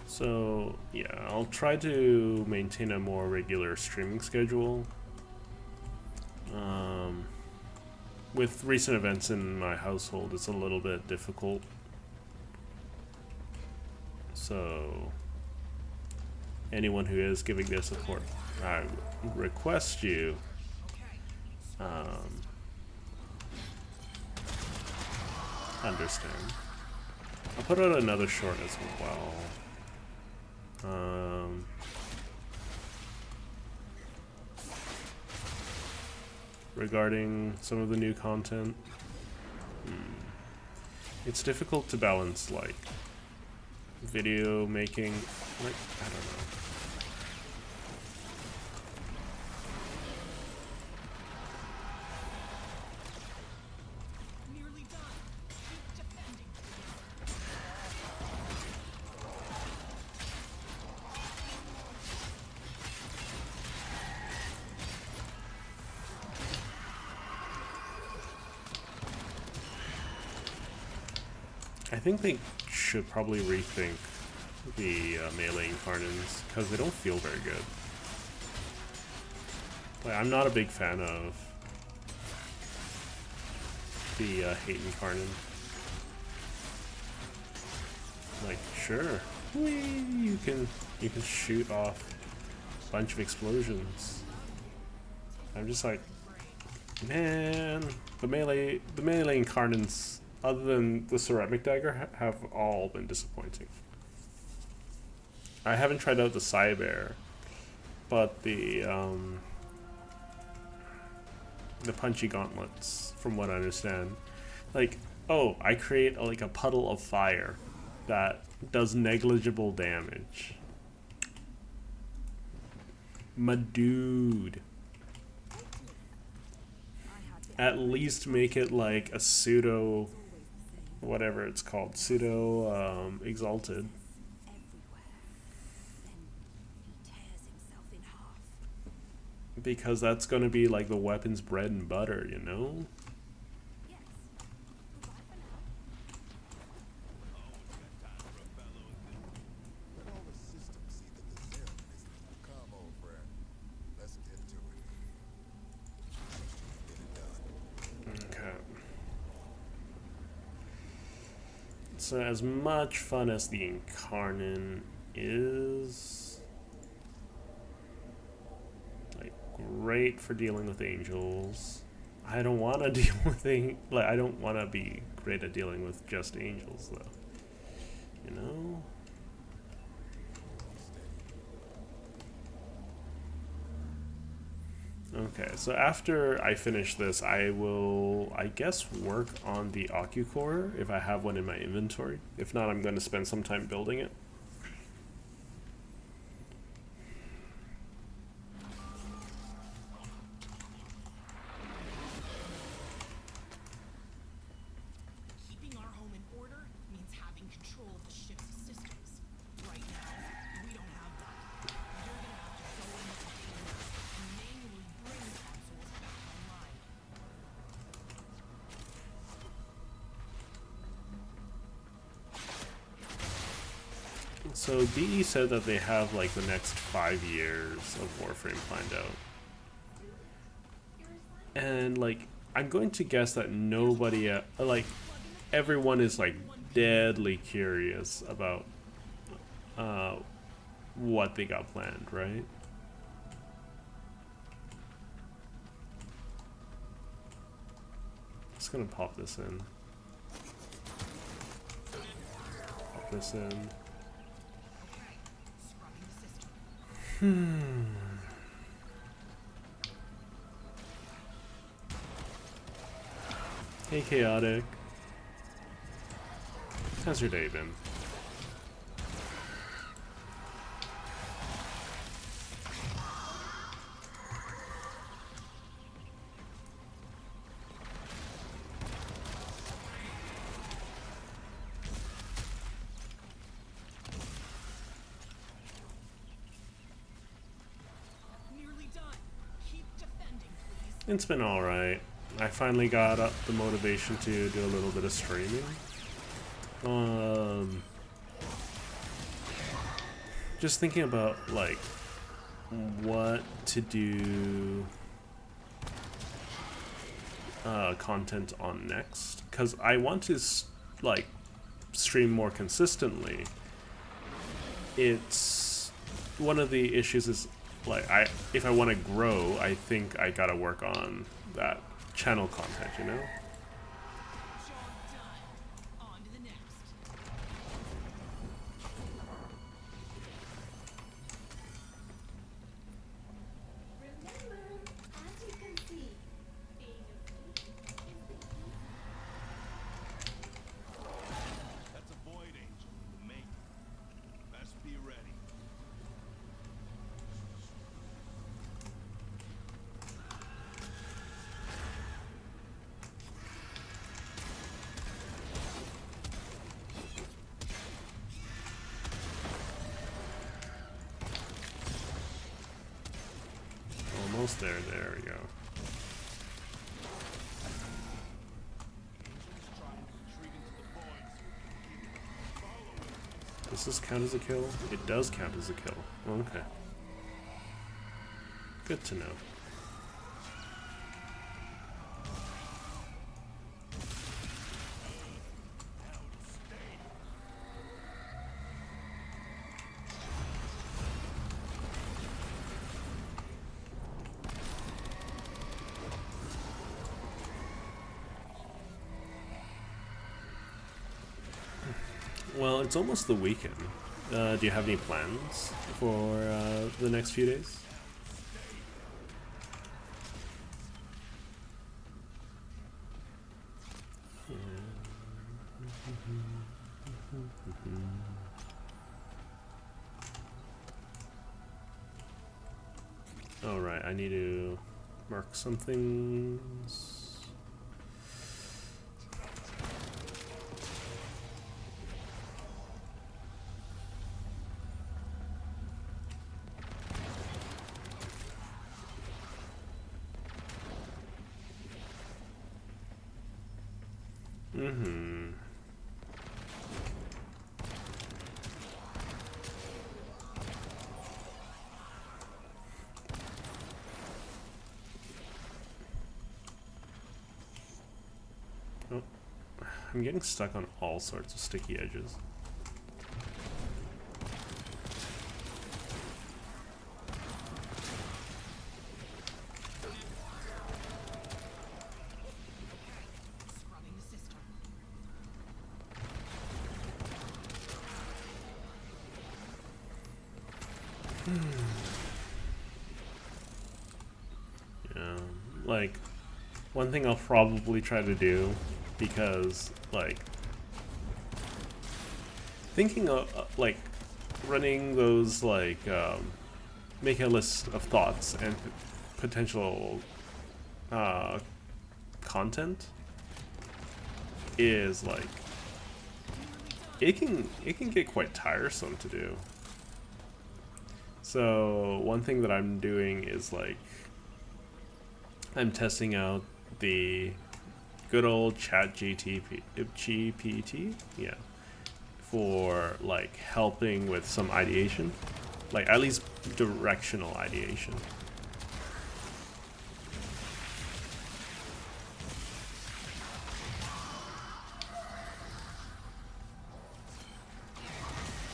[SPEAKER 1] So, yeah, I'll try to maintain a more regular streaming schedule. With recent events in my household, it's a little bit difficult. So, anyone who is giving their support, I request you understand. I'll put out another short as well. Regarding some of the new content, it's difficult to balance like video making, like I don't know.
[SPEAKER 6] Nearly done. Keep defending, please.
[SPEAKER 1] I think they should probably rethink the melee incarnons because they don't feel very good. Like, I'm not a big fan of the hate incarnon. Like, sure, whee, you can shoot off a bunch of explosions. I'm just like, man, the melee incarnons, other than the ceramic dagger, have all been disappointing. I haven't tried out the Cyber, but the punchy gauntlets, from what I understand, like, oh, I create like a puddle of fire that does negligible damage. My dude. At least make it like a pseudo, whatever it's called, pseudo exalted. Because that's gonna be like the weapon's bread and butter, you know? So as much fun as the Incarnate is, like, great for dealing with angels, I don't want to deal with I don't want to be great at dealing with just angels though. You know? Okay, so after I finish this, I will, I guess, work on the OcuCore if I have one in my inventory. If not, I'm going to spend some time building it.
[SPEAKER 6] Keeping our home in order means having control of the ship's systems. Right now, we don't have that. You're gonna have to go in with the data mask and manually bring the consoles back online.
[SPEAKER 1] So DE said that they have like the next 5 years of Warframe planned out. And like, I'm going to guess that nobody, like, everyone is like deadly curious about what they got planned, right? Just gonna pop this in. Pop this in.
[SPEAKER 6] Okay, scrubbing the system.
[SPEAKER 1] Hey, Chaotic. How's your day been?
[SPEAKER 6] Nearly done. Keep defending, please.
[SPEAKER 1] It's been alright. I finally got up the motivation to do a little bit of streaming. Just thinking about like what to do content on next, because I want to like stream more consistently. It's one of the issues is like if I want to grow, I think I gotta work on that channel content, you know?
[SPEAKER 6] Job done. On to the next.
[SPEAKER 7] Remember, as you can see, being a freak is the easy.
[SPEAKER 5] That's a void angel in the making. Best be ready.
[SPEAKER 1] Almost there, there we go. Does this count as a kill? It does count as a kill. Okay. Good to know. Well, it's almost the weekend. Do you have any plans for the next few days? Alright, I need to mark some things. Mm-hmm. Oh, I'm getting stuck on all sorts of sticky edges.
[SPEAKER 6] Scrubbing the system.
[SPEAKER 1] Yeah, like one thing I'll probably try to do, because like thinking of like running those like make a list of thoughts and potential content is like it can get quite tiresome to do. So one thing that I'm doing is like I'm testing out the good old GPT, yeah, for like helping with some ideation, like at least directional ideation.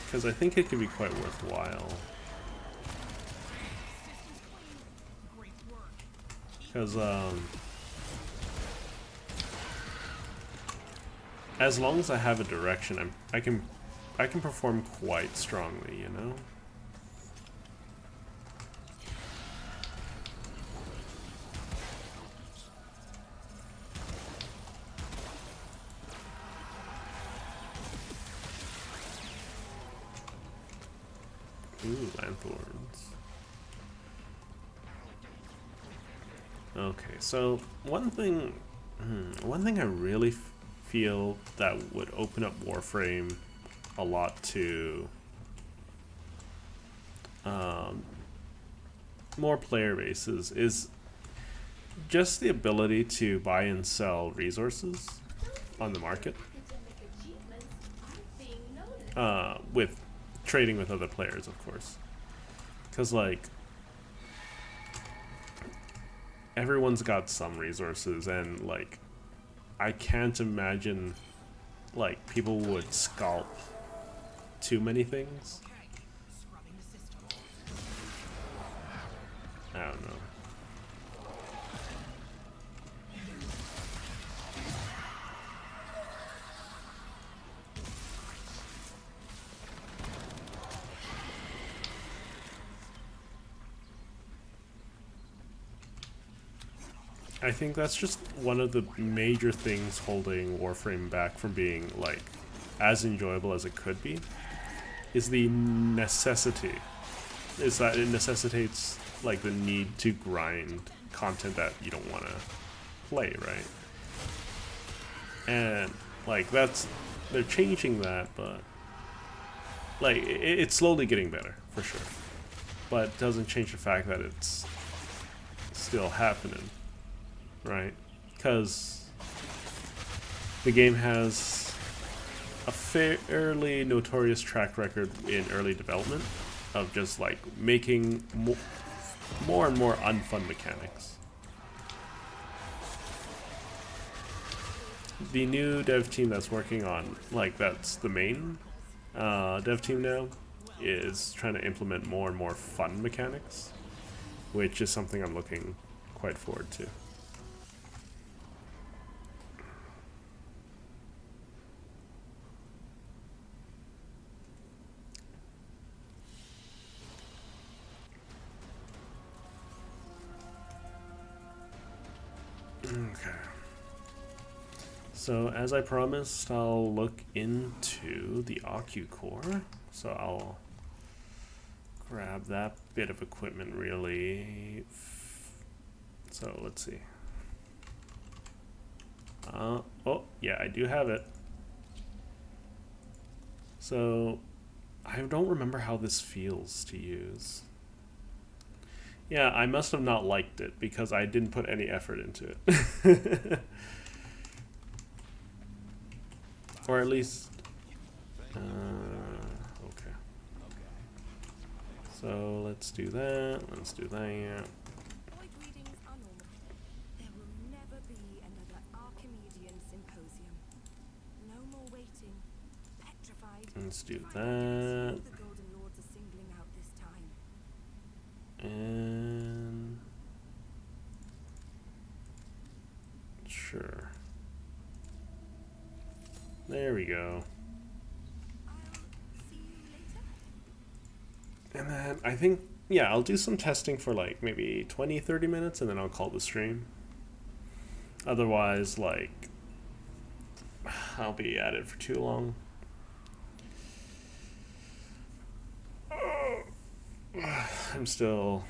[SPEAKER 1] Because I think it could be quite worthwhile.
[SPEAKER 6] Great work.
[SPEAKER 1] Because as long as I have a direction, I can perform quite strongly, you know. Ooh, lanthorns. Okay, so one thing I really feel that would open up Warframe a lot to more player bases is just the ability to buy and sell resources on the market,
[SPEAKER 7] Academic achievements aren't being noticed.
[SPEAKER 1] with trading with other players, of course, because like everyone's got some resources, and like I can't imagine like people would scalp too many things.
[SPEAKER 6] Okay. Scrubbing the system.
[SPEAKER 1] I don't know. I think that's just one of the major things holding Warframe back from being like as enjoyable as it could be, is the necessity. Is that it necessitates like the need to grind content that you don't want to play, right? And like they're changing that, but like it's slowly getting better for sure. But it doesn't change the fact that it's still happening, right? Because the game has a fairly notorious track record in early development of just like making more and more unfun mechanics. The new dev team that's working on, like that's the main dev team now, is trying to implement more and more fun mechanics, which is something I'm looking quite forward to. Okay. So as I promised, I'll look into the Ocu core. So I'll grab that bit of equipment really. So let's see. Oh yeah, I do have it. So I don't remember how this feels to use. Yeah, I must have not liked it because I didn't put any effort into it. Or at least... okay. So let's do that. Let's do that.
[SPEAKER 3] Void readings are normal. There will never be another Archimedean symposium.
[SPEAKER 1] Let's do
[SPEAKER 3] Find out
[SPEAKER 1] that.
[SPEAKER 3] who the Golden Lords are singling out this time.
[SPEAKER 1] And sure. There we go.
[SPEAKER 3] I'll see you later.
[SPEAKER 1] And then I think, yeah, I'll do some testing for like maybe 20-30 minutes and then I'll call the stream. Otherwise, like, I'll be at it for too long. I'm still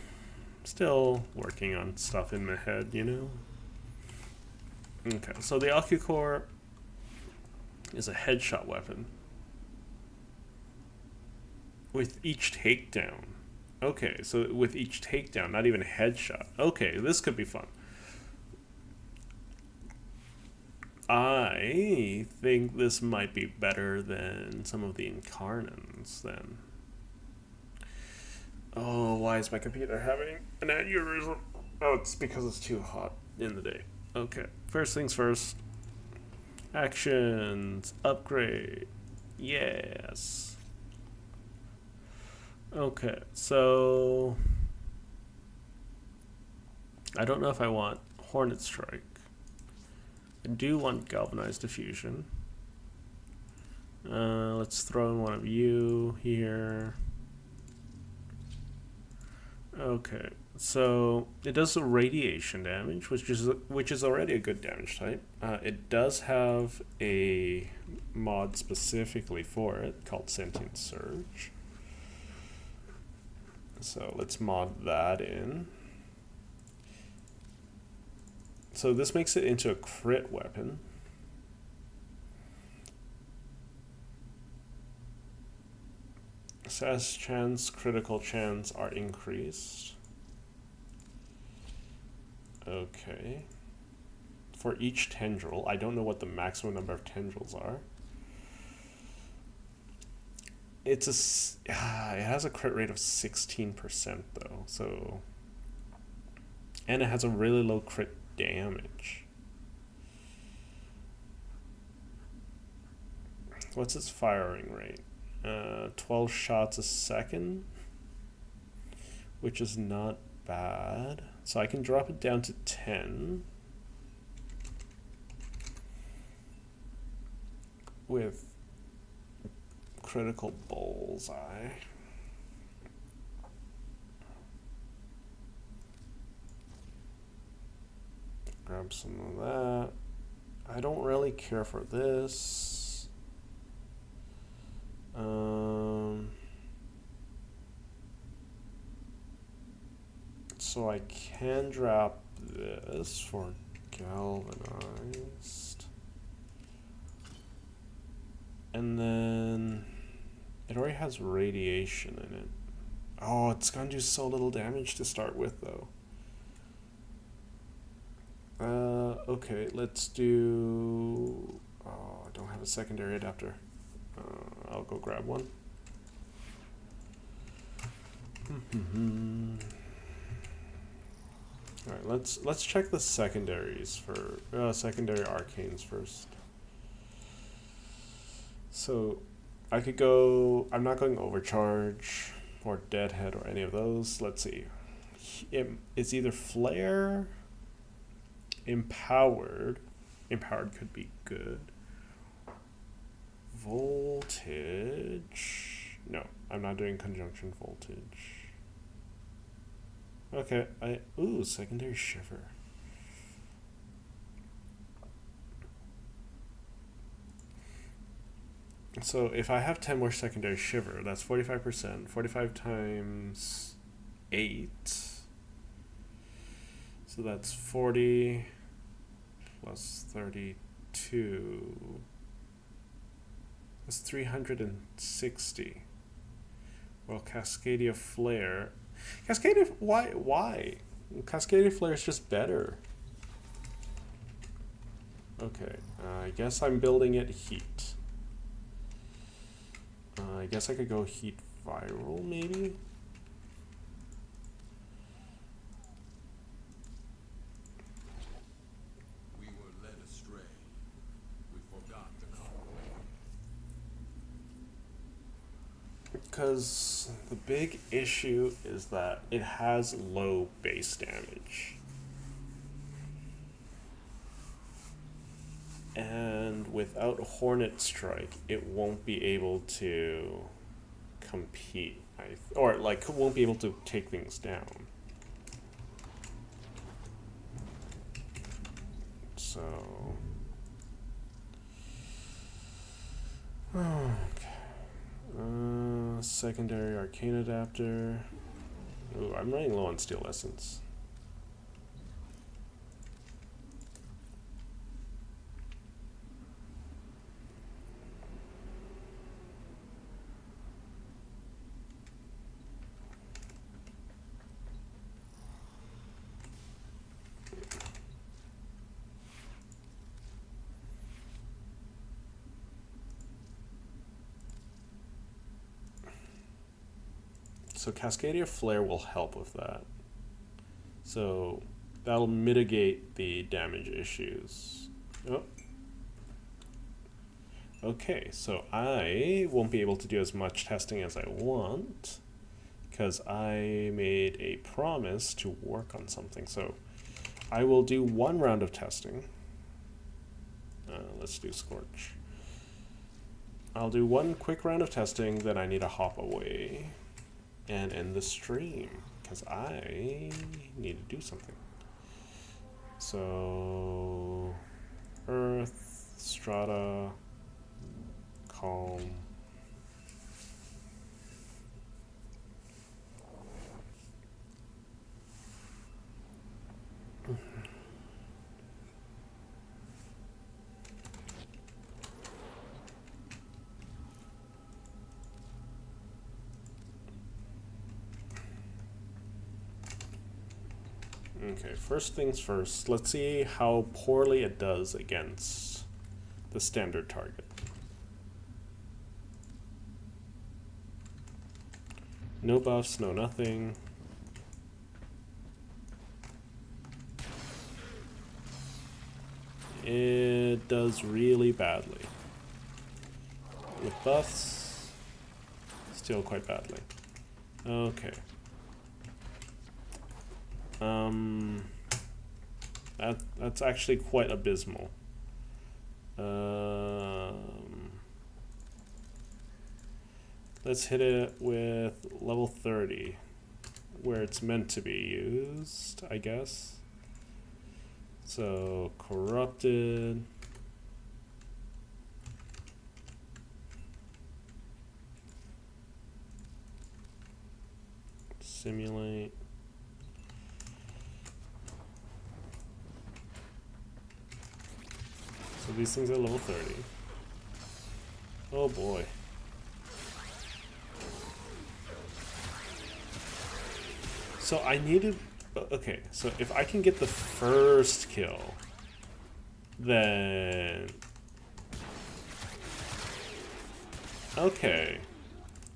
[SPEAKER 1] working on stuff in my head, you know? Okay, so the Ocucore is a headshot weapon with each takedown. Okay, so with each takedown, not even a headshot. Okay, this could be fun. I think this might be better than some of the Incarnans then. Oh, why is my computer having an aneurysm? Oh, it's because it's too hot in the day. Okay, first things first. Actions. Upgrade. Yes. Okay, so I don't know if I want Hornet Strike. I do want Galvanized Diffusion. Let's throw in one of you here. Okay, so it does radiation damage, which is already a good damage type. It does have a mod specifically for it called Sentient Surge. So let's mod that in. So this makes it into a crit weapon. SAS chance, critical chance are increased. Okay. For each tendril, I don't know what the maximum number of tendrils are. It has a crit rate of 16% though, so, and it has a really low crit damage. What's its firing rate? 12 shots a second, which is not bad. So I can drop it down to 10 with critical bullseye. Grab some of that. I don't really care for this. So I can drop this for galvanized. And then it already has radiation in it. Oh, it's gonna do so little damage to start with though. Okay, let's do... Oh, I don't have a secondary adapter. I'll go grab one. Alright, let's check the secondaries for secondary arcanes first. So I could go, I'm not going overcharge or deadhead or any of those. Let's see. It's either flare, empowered could be good. Voltage. No, I'm not doing conjunction voltage. Okay, ooh, secondary shiver. So if I have 10 more secondary shiver, that's 45%. 45 times 8. So that's 40 plus 32. That's 360. Well, Cascadia Flare. Cascadia, why? Cascadia Flare is just better. Okay, I guess I'm building it heat. I guess I could go heat viral, maybe?
[SPEAKER 5] We were led astray. We forgot the common way.
[SPEAKER 1] Because the big issue is that it has low base damage. And without Hornet Strike, it won't be able to compete. Or, like, won't be able to take things down. So... okay. Secondary Arcane Adapter. Ooh, I'm running low on Steel Essence. So Cascadia Flare will help with that. So that'll mitigate the damage issues. Oh. Okay, so I won't be able to do as much testing as I want because I made a promise to work on something. So I will do 1 round of testing. Let's do Scorch. I'll do 1 quick round of testing, then I need to hop away and end the stream because I need to do something. So Earth, Strata, Calm. Okay, first things first, let's see how poorly it does against the standard target. No buffs, no nothing. It does really badly. With buffs, still quite badly. Okay. That's actually quite abysmal. Let's hit it with level 30, where it's meant to be used, I guess. So, Corrupted. Simulate. So these things are level 30. Oh boy. So I needed... Okay, so if I can get the first kill, then... Okay.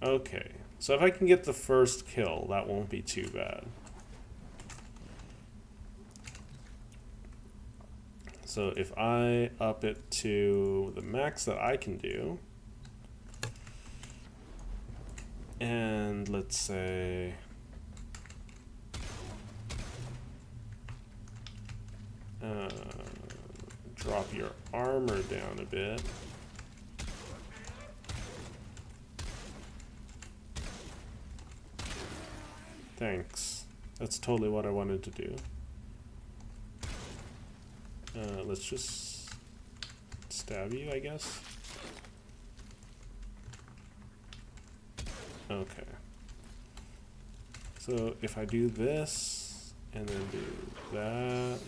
[SPEAKER 1] Okay. So if I can get the first kill, that won't be too bad. So if I up it to the max that I can do, and let's say drop your armor down a bit. Thanks. That's totally what I wanted to do. Let's just stab you, I guess. Okay. So if I do this, and then do that.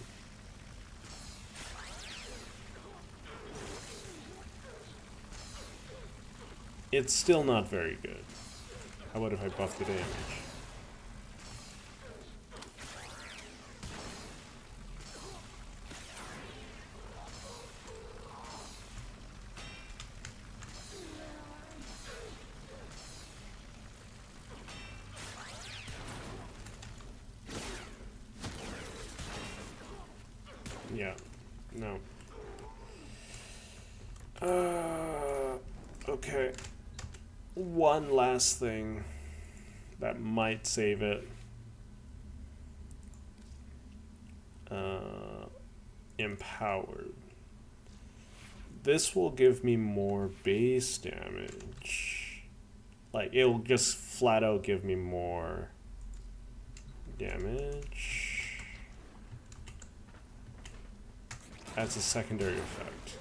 [SPEAKER 1] It's still not very good. How about if I buff the damage? Yeah, no. Okay. one last thing that might save it. Empowered. This will give me more base damage. Like, it'll just flat out give me more damage. As a secondary effect.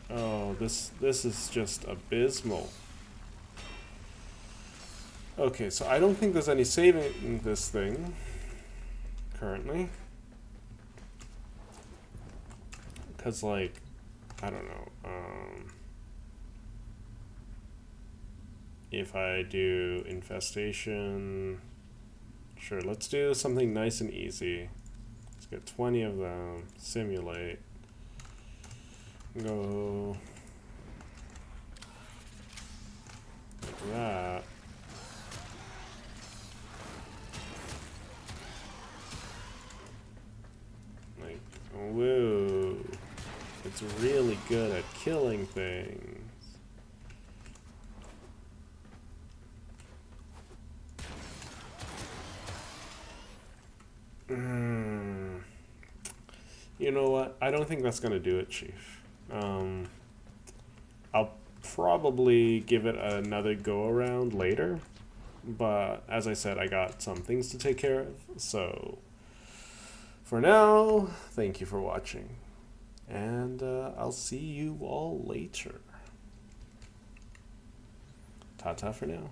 [SPEAKER 1] Oh, this is just abysmal. Okay, so I don't think there's any saving this thing currently. Because, like, I don't know. If I do infestation, sure, let's do something nice and easy. Let's get 20 of them, simulate, go like that. Like, whoa, it's really good at killing things. You know what? I don't think that's gonna do it, Chief. I'll probably give it another go around later, but as I said, I got some things to take care of. So for now, thank you for watching, and I'll see you all later. Ta-ta for now.